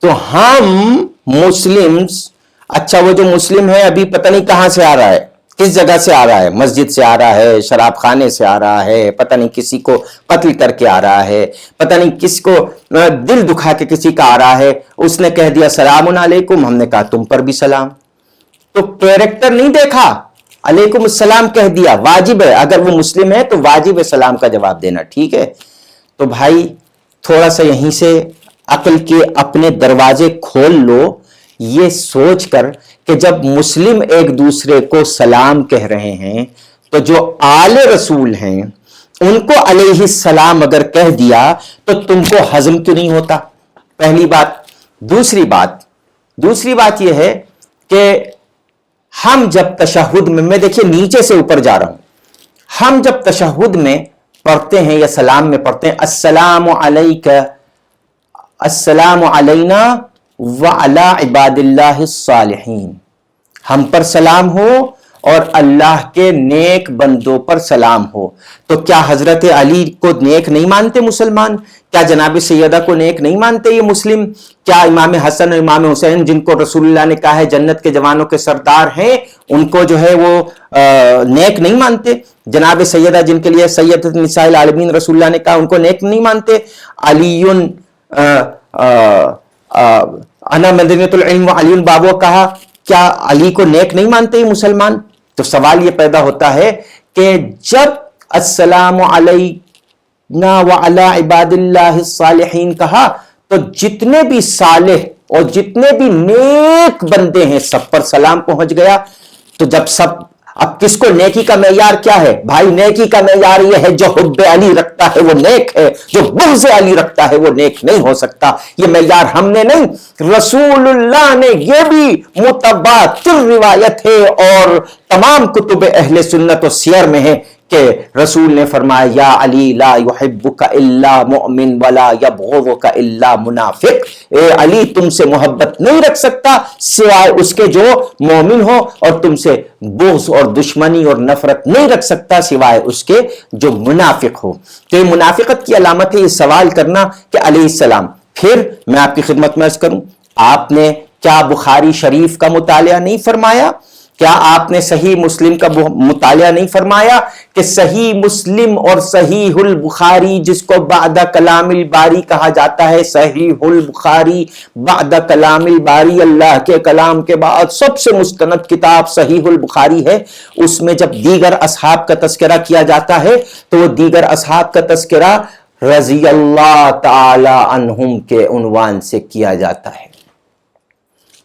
تو ہم مسلمز، اچھا وہ جو مسلم ہے ابھی پتہ نہیں کہاں سے آ رہا ہے، کس جگہ سے آ رہا ہے، مسجد سے آ رہا ہے، شراب خانے سے آ رہا ہے، پتہ نہیں کسی کو قتل کر کے آ رہا ہے، پتہ نہیں کس کو دل دکھا کے کسی کا آ رہا ہے، اس نے کہہ دیا سلام علیکم، ہم نے کہا تم پر بھی سلام. تو کیریکٹر نہیں دیکھا، علیکم السلام کہہ دیا. واجب ہے، اگر وہ مسلم ہے تو واجب ہے سلام کا جواب دینا. ٹھیک ہے؟ تو بھائی تھوڑا سا یہیں سے عقل کے اپنے دروازے کھول لو، یہ سوچ کر کہ جب مسلم ایک دوسرے کو سلام کہہ رہے ہیں تو جو آل رسول ہیں ان کو علیہ السلام اگر کہہ دیا تو تم کو ہضم کیوں نہیں ہوتا؟ پہلی بات. دوسری بات یہ ہے کہ ہم جب تشہد میں دیکھیے نیچے سے اوپر جا رہا ہوں، ہم جب تشہد میں پڑھتے ہیں یا سلام میں پڑھتے ہیں السلام علیکہ، السلام علینا وعلی عباد اللہ الصالحین، ہم پر سلام ہو اور اللہ کے نیک بندوں پر سلام ہو. تو کیا حضرت علی کو نیک نہیں مانتے مسلمان؟ کیا جناب سیدہ کو نیک نہیں مانتے یہ مسلم؟ کیا امام حسن اور امام حسین جن کو رسول اللہ نے کہا ہے جنت کے جوانوں کے سردار ہیں، ان کو جو ہے وہ نیک نہیں مانتے؟ جناب سیدہ جن کے لیے سید نساء العالمین رسول اللہ نے کہا ان کو نیک نہیں مانتے؟ علی انا مدینۃ العلم و علی بابو کہا، کیا علی کو نیک نہیں مانتے یہ مسلمان؟ تو سوال یہ پیدا ہوتا ہے کہ جب السلام علینا وعلی عباد اللہ الصالحین کہا تو جتنے بھی صالح اور جتنے بھی نیک بندے ہیں سب پر سلام پہنچ گیا. تو جب سب، اب کس کو نیکی کا معیار کیا ہے بھائی؟ نیکی کا معیار یہ ہے جو حب علی رکھتا ہے وہ نیک ہے، جو بغض علی رکھتا ہے وہ نیک نہیں ہو سکتا. یہ معیار ہم نے نہیں، رسول اللہ نے، یہ بھی متواتر روایت ہے اور تمام کتب اہل سنت و سیر میں ہے کہ رسول نے فرمایا یا علی لا یحبک الا مؤمن ولا یبغضک الا منافق، اے علی تم سے محبت نہیں رکھ سکتا سوائے اس کے جو مومن ہو، اور تم سے بغض اور دشمنی اور نفرت نہیں رکھ سکتا سوائے اس کے جو منافق ہو. تو یہ منافقت کی علامت ہے یہ سوال کرنا کہ علیہ السلام. پھر میں آپ کی خدمت میں عرض کروں، آپ نے کیا بخاری شریف کا مطالعہ نہیں فرمایا کیا آپ نے صحیح مسلم کا مطالعہ نہیں فرمایا کہ صحیح مسلم اور صحیح البخاری جس کو بعد کلام الباری کہا جاتا ہے، صحیح البخاری بعد کلام الباری، اللہ کے کلام کے بعد سب سے مستند کتاب صحیح البخاری ہے، اس میں جب دیگر اصحاب کا تذکرہ کیا جاتا ہے تو وہ دیگر اصحاب کا تذکرہ رضی اللہ تعالی عنہم کے عنوان سے کیا جاتا ہے،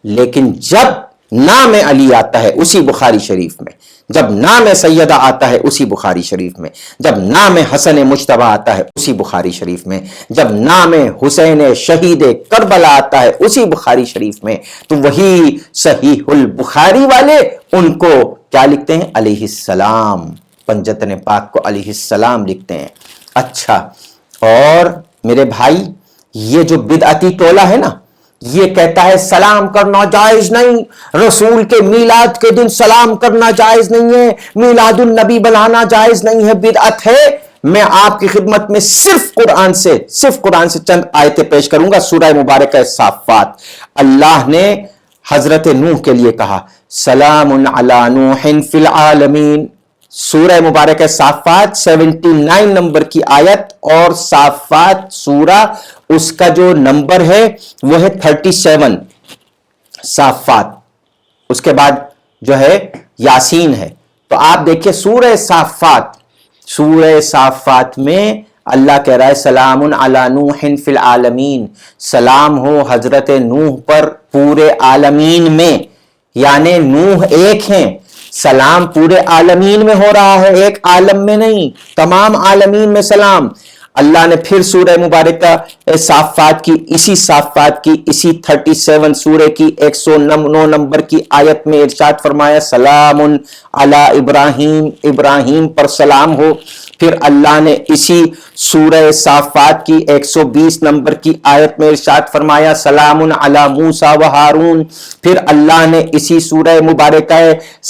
لیکن جب نام علی آتا ہے اسی بخاری شریف میں، جب نام سیدہ آتا ہے اسی بخاری شریف میں، جب نام حسن مجتبی آتا ہے اسی بخاری شریف میں، جب نام حسین شہید کربلا آتا ہے اسی بخاری شریف میں، تو وہی صحیح البخاری والے ان کو کیا لکھتے ہیں؟ علیہ السلام، پنجتن پاک کو علیہ السلام لکھتے ہیں۔ اچھا، اور میرے بھائی یہ جو بدعتی ٹولہ ہے نا، یہ کہتا ہے سلام کرنا جائز نہیں، رسول کے میلاد کے دن سلام کرنا جائز نہیں ہے، میلاد النبی بنانا جائز نہیں ہے، بدعت ہے۔ میں آپ کی خدمت میں صرف قرآن سے چند آیتیں پیش کروں گا۔ سورہ مبارکہ صافات، اللہ نے حضرت نوح کے لیے کہا سلام علی نوح فی العالمین، سورہ مبارکہ صافات 79 نمبر کی آیت، اور صافات سورہ اس کا جو نمبر ہے وہ ہے 37 صافات، اس کے بعد جو ہے یاسین ہے۔ تو آپ دیکھیں سورہ صافات میں اللہ کہہ رہا ہے سلام علی نوح فی العالمین، سلام ہو حضرت نوح پر پورے عالمین میں، یعنی نوح ایک ہیں، سلام پورے عالمین میں ہو رہا ہے، ایک عالم میں نہیں، تمام عالمین میں سلام۔ اللہ نے پھر سورہ مبارکہ صافات کی اسی 37 سورہ کی 109 نمبر کی آیت میں ارشاد فرمایا سلام علی ابراہیم، ابراہیم پر سلام ہو۔ پھر اللہ نے اسی سورہ صافات کی 120 نمبر کی آیت میں ارشاد فرمایا سلام علی موسیٰ و ہارون۔ پھر اللہ نے اسی سورہ مبارکہ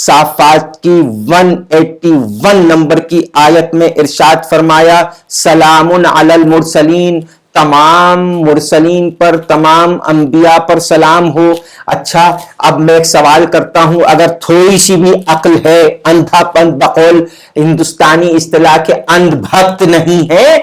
صافات کی 181 نمبر کی آیت میں ارشاد فرمایا سلام علی المرسلین، تمام مرسلین پر، تمام انبیاء پر سلام ہو۔ اچھا، اب میں ایک سوال کرتا ہوں، اگر تھوڑی سی بھی عقل ہے، اندھا پن بقول ہندوستانی اصطلاح کے اندھ بھکت نہیں ہے،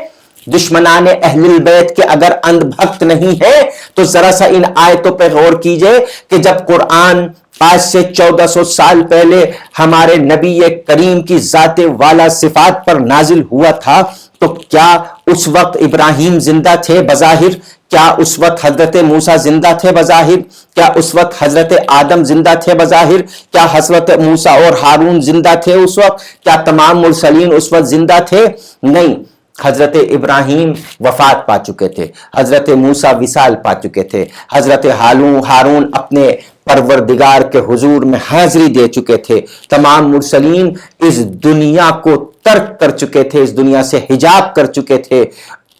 دشمنان اہل البیت کے اگر اندھ بھکت نہیں ہے، تو ذرا سا ان آیتوں پہ غور کیجئے کہ جب قرآن آج سے 1400 سال پہلے ہمارے نبی کریم کی ذات والا صفات پر نازل ہوا تھا، تو کیا اس وقت ابراہیم زندہ تھے بظاہر؟ کیا اس وقت حضرت موسیٰ زندہ تھے بظاہر؟ کیا اس وقت حضرت آدم زندہ تھے بظاہر؟ کیا حضرت موسیٰ اور ہارون زندہ تھے اس وقت؟ کیا تمام مرسلین اس وقت زندہ تھے؟ نہیں، حضرت ابراہیم وفات پا چکے تھے، حضرت موسیٰ وصال پا چکے تھے، حضرت ہارون اپنے پروردگار کے حضور میں حاضری دے چکے تھے، تمام مرسلین اس دنیا کو ترک کر چکے تھے، اس دنیا سے حجاب کر چکے تھے۔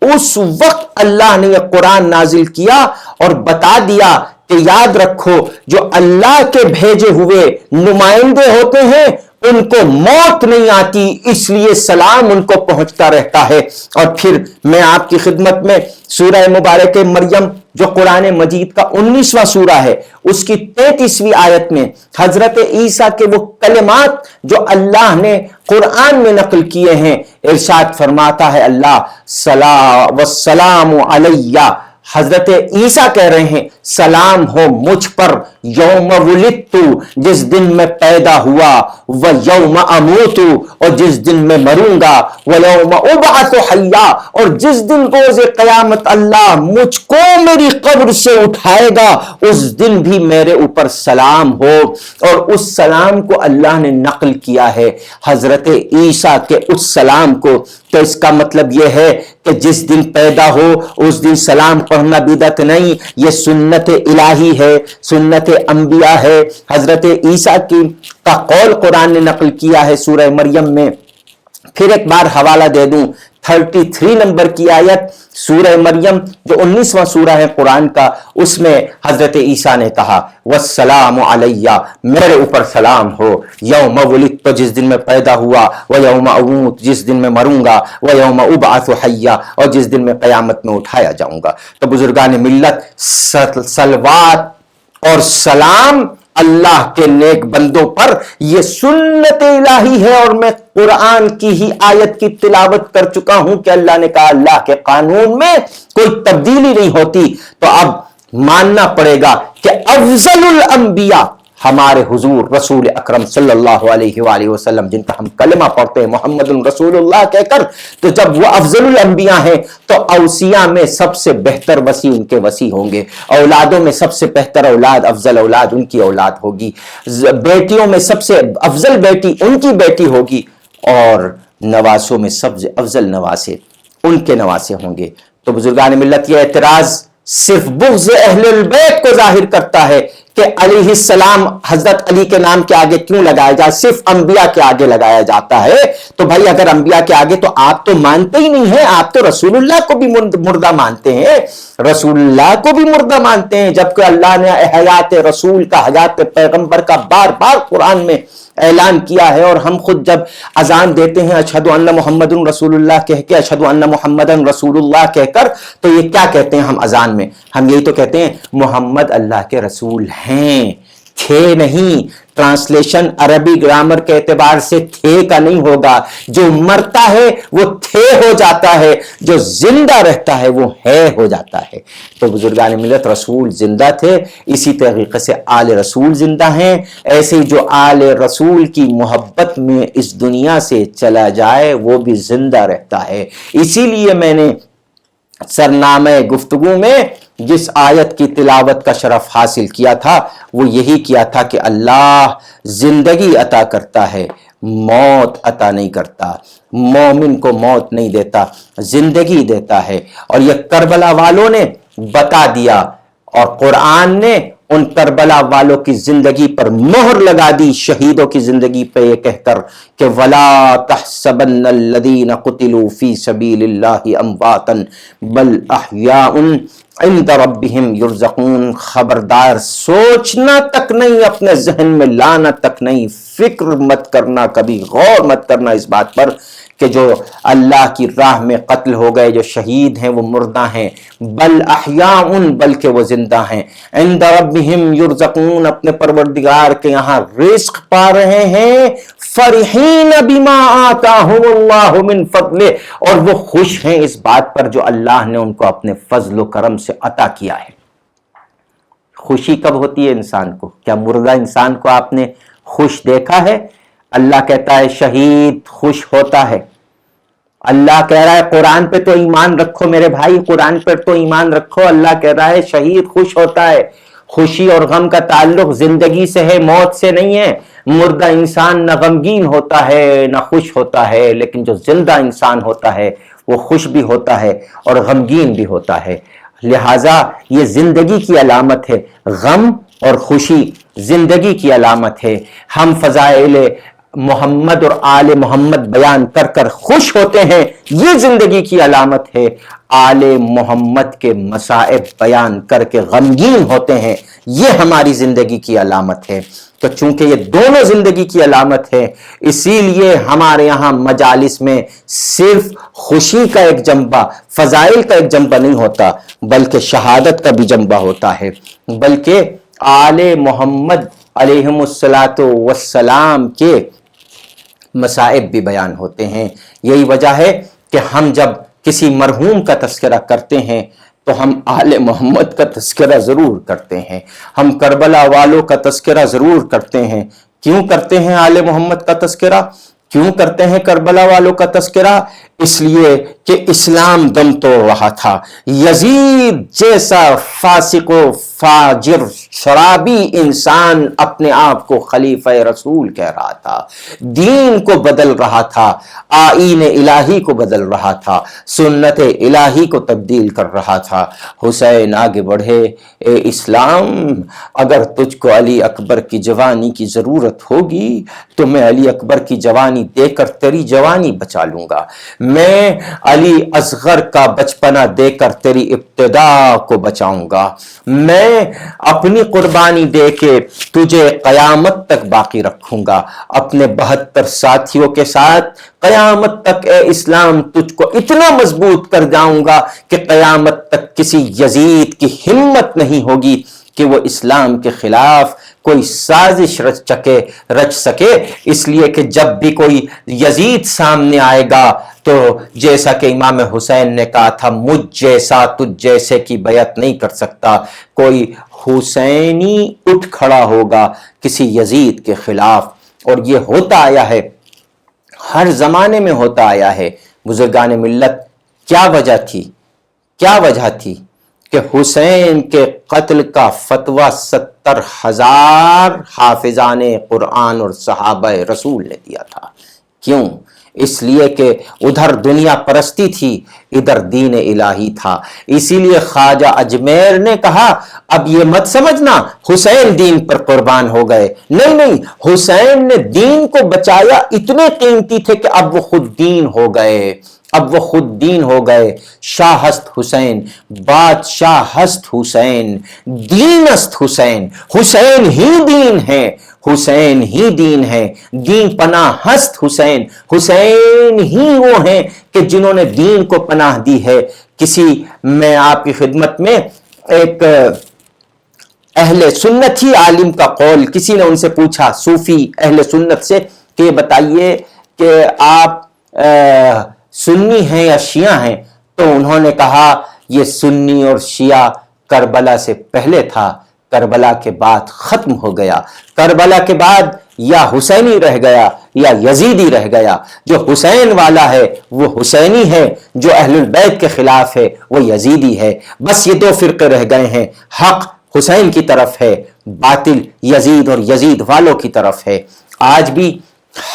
اس وقت اللہ نے یہ قرآن نازل کیا اور بتا دیا کہ یاد رکھو جو اللہ کے بھیجے ہوئے نمائندے ہوتے ہیں ان کو موت نہیں آتی، اس لیے سلام ان کو پہنچتا رہتا ہے۔ اور پھر میں آپ کی خدمت میں سورہ مبارک مریم جو قرآن مجید کا 19واں سورہ ہے، اس کی 33ویں آیت میں حضرت عیسیٰ کے وہ کلمات جو اللہ نے قرآن میں نقل کیے ہیں، ارشاد فرماتا ہے اللہ والسلام علیہ، حضرت عیسیٰ کہہ رہے ہیں سلام ہو مجھ پر یوم ولدت، جس دن میں پیدا ہوا، و یوم اموت، اور جس دن میں مروں گا، و یوم ابعث حیا، اور جس دن روز قیامت اللہ مجھ کو میری قبر سے اٹھائے گا اس دن بھی میرے اوپر سلام ہو۔ اور اس سلام کو اللہ نے نقل کیا ہے حضرت عیسیٰ کے اس سلام کو، تو اس کا مطلب یہ ہے کہ جس دن پیدا ہو اس دن سلام پڑھنا بدعت نہیں، یہ سنت الہی ہے، سنت انبیاء ہے۔ حضرت عیسیٰ کا قول قرآن نے نقل کیا ہے سورہ مریم میں۔ پھر ایک بار حوالہ دے دوں، 33 نمبر کی آیت سورہ مریم جو 19واں سورہ ہے قرآن کا، اس میں حضرت عیسیٰ نے کہا والسلام علیہ، میرے اوپر سلام ہو، یوم ولدت، جس دن میں پیدا ہوا، و یوم اموت، جس دن میں مروں گا، و یوم ابعث حیا، اور جس دن میں قیامت میں اٹھایا جاؤں گا۔ تو بزرگان ملت، صلوات اور سلام اللہ کے نیک بندوں پر یہ سنت الہی ہے، اور میں قرآن کی ہی آیت کی تلاوت کر چکا ہوں کہ اللہ نے کہا اللہ کے قانون میں کوئی تبدیلی نہیں ہوتی۔ تو اب ماننا پڑے گا کہ افضل الانبیاء ہمارے حضور رسول اکرم صلی اللہ علیہ وآلہ وسلم، جن کا ہم کلمہ پڑھتے ہیں محمد رسول اللہ کہہ کر، تو جب وہ افضل الانبیاء ہیں تو اوصیاء میں سب سے بہتر وصی ان کے وصی ہوں گے، اولادوں میں سب سے بہتر اولاد، افضل اولاد ان کی اولاد ہوگی، بیٹیوں میں سب سے افضل بیٹی ان کی بیٹی ہوگی، اور نواسوں میں سب سے افضل نواسے ان کے نواسے ہوں گے۔ تو بزرگان ملت یہ اعتراض صرف بغض اہل البیت کو ظاہر کرتا ہے کہ علیہ السلام حضرت علی کے نام کے آگے کیوں لگایا جائے، صرف انبیاء کے آگے لگایا جاتا ہے۔ تو بھائی اگر انبیاء کے آگے، تو آپ تو مانتے ہی نہیں ہیں، آپ تو رسول اللہ کو بھی مردہ مانتے ہیں، رسول اللہ کو بھی مردہ مانتے ہیں، جبکہ اللہ نے حیات رسول کا، حیات پیغمبر کا بار بار قرآن میں اعلان کیا ہے۔ اور ہم خود جب اذان دیتے ہیں اشہد ان محمد رسول اللہ کہہ کے، اشہد ان محمد رسول اللہ کہہ کر، تو یہ کیا کہتے ہیں ہم اذان میں؟ ہم یہی تو کہتے ہیں محمد اللہ کے رسول ہیں، تھے نہیں۔ ٹرانسلیشن عربی گرامر کے اعتبار سے تھے کا نہیں ہوگا، جو مرتا ہے وہ تھے ہو جاتا ہے، جو زندہ رہتا ہے وہ ہے ہو جاتا ہے۔ تو بزرگان ملت رسول زندہ تھے، اسی طریقے سے آل رسول زندہ ہیں۔ ایسے ہی جو آل رسول کی محبت میں اس دنیا سے چلا جائے وہ بھی زندہ رہتا ہے۔ اسی لیے میں نے سرنامہ گفتگو میں جس آیت کی تلاوت کا شرف حاصل کیا تھا وہ یہی کیا تھا کہ اللہ زندگی عطا کرتا ہے، موت عطا نہیں کرتا، مومن کو موت نہیں دیتا، زندگی دیتا ہے۔ اور یہ کربلا والوں نے بتا دیا، اور قرآن نے ان کربلا والوں کی زندگی پر مہر لگا دی، شہیدوں کی زندگی پہ یہ کہہ کر کہ وَلَا تَحْسَبَنَّ الَّذِينَ قُتِلُوا فِي سَبِيلِ اللَّهِ أَمْوَاتًا بَلْ أَحْيَاءٌ عِندَ رَبِّهِمْ يُرْزَقُونَ۔ خبردار، سوچنا تک نہیں، اپنے ذہن میں لانا تک نہیں، فکر مت کرنا، کبھی غور مت کرنا اس بات پر کہ جو اللہ کی راہ میں قتل ہو گئے، جو شہید ہیں وہ مردہ ہیں، بل احیاء، بلکہ وہ زندہ ہیں، عند ربہم یرزقون، اپنے پروردگار کے یہاں رزق پا رہے ہیں، فرحین بما آتاہم اللہ من فضلہ، اور وہ خوش ہیں اس بات پر جو اللہ نے ان کو اپنے فضل و کرم سے عطا کیا ہے۔ خوشی کب ہوتی ہے انسان کو؟ کیا مردہ انسان کو آپ نے خوش دیکھا ہے؟ اللہ کہتا ہے شہید خوش ہوتا ہے۔ اللہ کہہ رہا ہے قرآن پہ تو ایمان رکھو میرے بھائی، قرآن پر تو ایمان رکھو۔ اللہ کہہ رہا ہے شہید خوش ہوتا ہے۔ خوشی اور غم کا تعلق زندگی سے ہے، موت سے نہیں ہے۔ مردہ انسان نہ غمگین ہوتا ہے نہ خوش ہوتا ہے، لیکن جو زندہ انسان ہوتا ہے وہ خوش بھی ہوتا ہے اور غمگین بھی ہوتا ہے۔ لہٰذا یہ زندگی کی علامت ہے، غم اور خوشی زندگی کی علامت ہے۔ ہم فضائل محمد اور آل محمد بیان کر کر خوش ہوتے ہیں، یہ زندگی کی علامت ہے۔ آل محمد کے مصائب بیان کر کے غمگین ہوتے ہیں، یہ ہماری زندگی کی علامت ہے۔ تو چونکہ یہ دونوں زندگی کی علامت ہے، اسی لیے ہمارے یہاں مجالس میں صرف خوشی کا ایک جنبہ، فضائل کا ایک جنبہ نہیں ہوتا، بلکہ شہادت کا بھی جنبہ ہوتا ہے، بلکہ آل محمد علیہم الصلاۃ والسلام کے مصائب بھی بیان ہوتے ہیں۔ یہی وجہ ہے کہ ہم جب کسی مرحوم کا تذکرہ کرتے ہیں تو ہم آل محمد کا تذکرہ ضرور کرتے ہیں، ہم کربلا والوں کا تذکرہ ضرور کرتے ہیں۔ کیوں کرتے ہیں آل محمد کا تذکرہ؟ کیوں کرتے ہیں کربلا والوں کا تذکرہ؟ اس لیے کہ اسلام دم توڑ رہا تھا، یزید جیسا فاسق و فاجر شرابی انسان اپنے آپ کو خلیفہ رسول کہہ رہا تھا، دین کو بدل رہا تھا، آئین الہی کو بدل رہا تھا، سنت الہی کو تبدیل کر رہا تھا۔ حسین آگے بڑھے، اے اسلام اگر تجھ کو علی اکبر کی جوانی کی ضرورت ہوگی تو میں علی اکبر کی جوانی دے کر تیری جوانی بچا لوں گا، میں علی اصغر کا بچپنا دے کر تیری ابتدا کو بچاؤں گا، میں اپنی قربانی دے کے تجھے قیامت تک باقی رکھوں گا، اپنے 72 ساتھیوں کے ساتھ قیامت تک اے اسلام تجھ کو اتنا مضبوط کر جاؤں گا کہ قیامت تک کسی یزید کی ہمت نہیں ہوگی کہ وہ اسلام کے خلاف کوئی سازش رچ سکے، اس لیے کہ جب بھی کوئی یزید سامنے آئے گا تو جیسا کہ امام حسین نے کہا تھا، مجھ جیسا تجھ جیسے کی بیعت نہیں کر سکتا، کوئی حسینی اٹھ کھڑا ہوگا کسی یزید کے خلاف، اور یہ ہوتا آیا ہے، ہر زمانے میں ہوتا آیا ہے۔ بزرگان ملت کیا وجہ تھی کہ حسین کے قتل کا فتویٰ 70,000 حافظان قرآن اور صحابہ رسول نے دیا تھا۔ کیوں؟ اس لیے کہ ادھر دنیا پرستی تھی، ادھر دین الہی تھا۔ اسی لیے خواجہ اجمیر نے کہا اب یہ مت سمجھنا حسین دین پر قربان ہو گئے، نہیں، حسین نے دین کو بچایا، اتنے قیمتی تھے کہ اب وہ خود دین ہو گئے، شاہ ہست حسین، بادشاہ ہست حسین، دین است حسین، حسین ہی دین ہے، دین پناہ ہست حسین ہی وہ ہیں کہ جنہوں نے دین کو پناہ دی ہے۔ میں آپ کی خدمت میں ایک اہل سنت ہی عالم کا قول، کسی نے ان سے پوچھا، صوفی اہل سنت سے، کہ بتائیے کہ آپ سنی ہیں یا شیعہ ہیں؟ تو انہوں نے کہا یہ سنی اور شیعہ کربلا سے پہلے تھا، کربلا کے بعد ختم ہو گیا، کربلا کے بعد یا حسینی رہ گیا یا یزیدی رہ گیا، جو حسین والا ہے وہ حسینی ہے، جو اہل البیت کے خلاف ہے وہ یزیدی ہے، بس یہ 2 فرقے رہ گئے ہیں، حق حسین کی طرف ہے، باطل یزید اور یزید والوں کی طرف ہے۔ آج بھی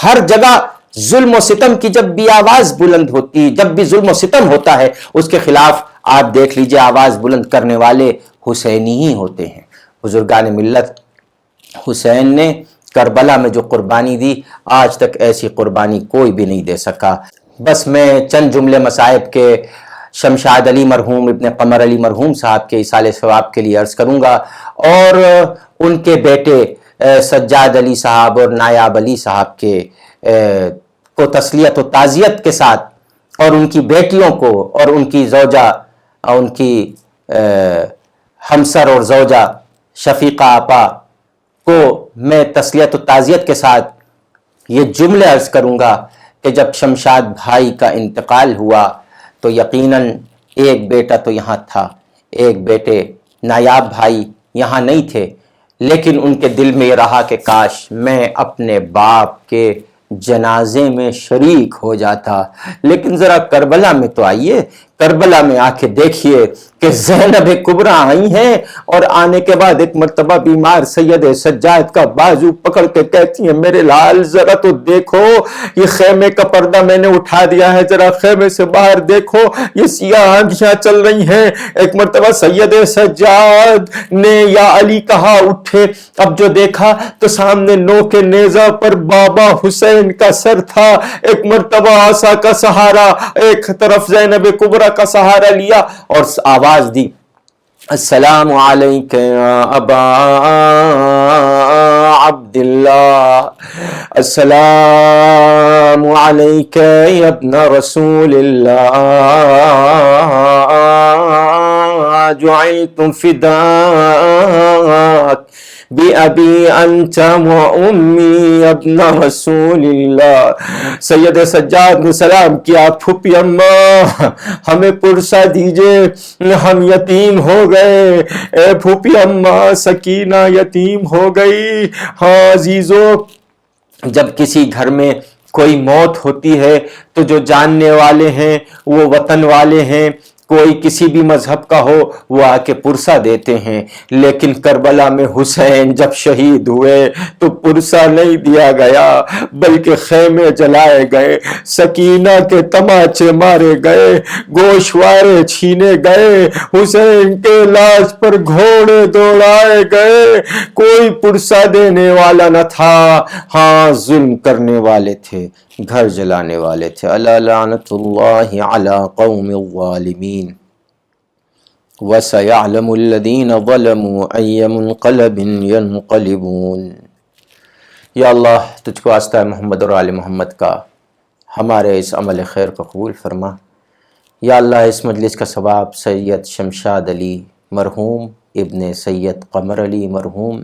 ہر جگہ ظلم و ستم کی جب بھی آواز بلند ہوتی، جب بھی ظلم و ستم ہوتا ہے، اس کے خلاف آپ دیکھ لیجئے آواز بلند کرنے والے حسینی ہی ہوتے ہیں۔ بزرگان ملت، حسین نے کربلا میں جو قربانی دی، آج تک ایسی قربانی کوئی بھی نہیں دے سکا۔ بس میں چند جملے مصائب کے شمشاد علی مرحوم، ابن قمر علی مرحوم صاحب کے ایصال ثواب کے لیے عرض کروں گا، اور ان کے بیٹے سجاد علی صاحب اور نایاب علی صاحب کے کو تسلیت و تعزیت کے ساتھ، اور ان کی بیٹیوں کو اور ان کی زوجہ، ان کی ہمسر اور زوجہ شفیقہ آپا کو میں تسلیت و تعزیت کے ساتھ یہ جملے عرض کروں گا کہ جب شمشاد بھائی کا انتقال ہوا تو یقیناً ایک بیٹا تو یہاں تھا، ایک بیٹے نایاب بھائی یہاں نہیں تھے، لیکن ان کے دل میں یہ رہا کہ کاش میں اپنے باپ کے جنازے میں شریک ہو جاتا۔ لیکن ذرا کربلا میں تو آئیے، کربلا میں آ کے دیکھیے کہ زینب کبریٰ آئی ہیں، اور آنے کے بعد ایک مرتبہ بیمار سید سجاد کا بازو پکڑ کے کہتی ہیں میرے لال ذرا تو دیکھو، یہ خیمے کا پردہ میں نے اٹھا دیا ہے، ذرا خیمے سے باہر دیکھو، یہ سیاہ آندھیاں چل رہی ہیں۔ ایک مرتبہ سید سجاد نے یا علی کہا اٹھے، اب جو دیکھا تو سامنے نوک نیزہ پر بابا حسین کا سر تھا، ایک مرتبہ عصا کا سہارا، ایک طرف زینب کبریٰ کا سہارا لیا اور آواز دی السلام علیک یا ابا عبداللہ، السلام علیک یا ابن رسول اللہ، جعلت فداک بِأَبِي أَنْتَ وَأُمِّي ابن رسول اللہ۔ سید سجاد نے سلام کیا، پھوپھی اماں ہمیں پرسہ دیجئے، ہم یتیم ہو گئے، اے پھوپھی اماں سکینہ یتیم ہو گئی۔ ہاں عزیزو، جب کسی گھر میں کوئی موت ہوتی ہے تو جو جاننے والے ہیں وہ وطن والے ہیں، کوئی کسی بھی مذہب کا ہو وہ آ کے پرسہ دیتے ہیں، لیکن کربلا میں حسین جب شہید ہوئے تو پرسہ نہیں دیا گیا، بلکہ خیمے جلائے گئے، سکینہ کے تماچے مارے گئے، گوشوارے چھینے گئے، حسین کے لاش پر گھوڑے دوڑائے گئے، کوئی پرسہ دینے والا نہ تھا۔ ہاں ظلم کرنے والے تھے، گھر جلانے والے تھے۔ الا لعنت اللہ علی قوم الظالمین وَسَيَعْلَمُ الَّذِينَ ظَلَمُوا أَيَّ مُنْقَلَبٍ يَنْقَلِبُونَ۔ یا اللہ تجھ کو واسطہ محمد اور آل محمد کا ہمارے اس عمل خیر کو قبول فرما۔ یا اللہ اس مجلس کا ثواب سید شمشاد علی مرحوم ابن سید قمر علی مرحوم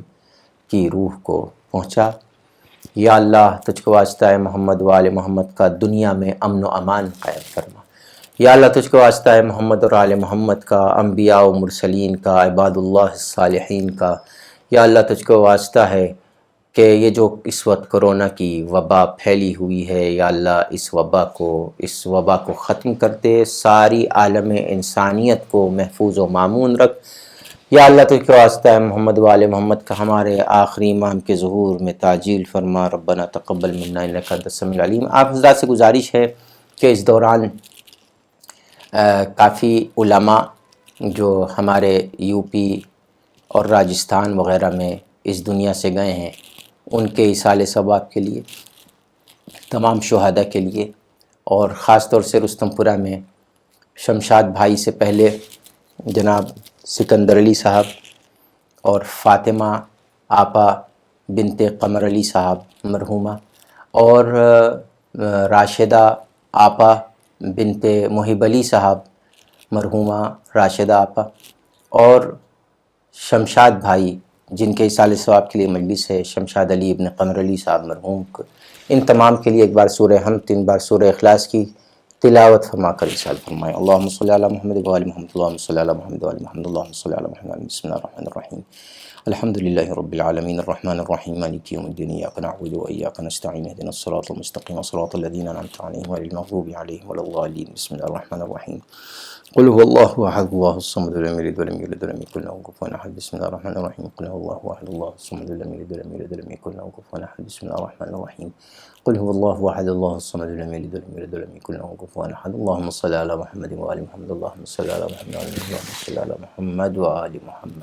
کی روح کو پہنچا۔ یا اللہ تجھ کو واسطہ ہے محمد و آل محمد کا دنیا میں امن و امان قائم فرما۔ یا اللہ تجھ کو واسطہ ہے محمد اور آل محمد کا، انبیاء و مرسلین کا، عباد اللہ الصالحین کا۔ یا اللہ تجھ کو واسطہ ہے کہ یہ جو اس وقت کرونا کی وبا پھیلی ہوئی ہے، یا اللہ اس وبا کو ختم کرتے، ساری عالم انسانیت کو محفوظ و مامون رکھ۔ یا اللہ تجھ کو واسطہ ہے محمد و آل محمد کا، ہمارے آخری امام کے ظہور میں تعجیل فرما۔ ربنا تقبل منا انک انت السمیع العلیم۔ آپ حضرات سے گزارش ہے کہ اس دوران کافی علماء جو ہمارے یو پی اور راجستھان وغیرہ میں اس دنیا سے گئے ہیں، ان کے ایصال ثواب کے لیے، تمام شہداء کے لیے، اور خاص طور سے رستم پورہ میں شمشاد بھائی سے پہلے جناب سکندر علی صاحب اور فاطمہ آپا بنت قمر علی صاحب مرحومہ، اور راشدہ آپا بنت محب علی صاحب مرحومہ راشدہ آپا، اور شمشاد بھائی جن کے ایصال ثواب کے لیے مجلس ہے، شمشاد علی ابن قمر علی صاحب مرحوم کو، ان تمام کے لیے ایک بار سورہ حمد، 3 بار سورہ اخلاص کی تلاوت فرما کر ارشاد فرمائیں۔ اللہم صلی علی محمد و آل محمد، اللہم صلی علی محمد و آل محمد، اللہم صلی علی محمد۔ بسم اللہ الرحمن الرحیم، الحمدللہ رب العالمین، الرحمن الرحیم، مالک یوم الدین، ایاک نعبد و ایاک نستعین، اہدنا الصراط المستقیم، صراط الذین انعمت علیہم غیر المغضوب علیہم ولا الضالین۔ بسم اللہ الرحمن الرحیم، قل هو اللہ احد اللہ الصمد لم یلد ولم یولد ولم یکن له کفوا احد۔ بسم اللہ الرحمن الرحیم، قل هو اللہ احد اللہ الصمد لم یلد ولم یولد ولم یکن له کفوا احد۔ بسم اللہ الرحمن الرحیم، قل هو اللہ احد اللہ الصمد لم یلد ولم یولد ولم یکن له کفوا احد۔ اللہم صلی علی محمد و آل محمد، اللہم صلی علی محمد و آل محمد، اللہم صلی علی محمد و آل محمد۔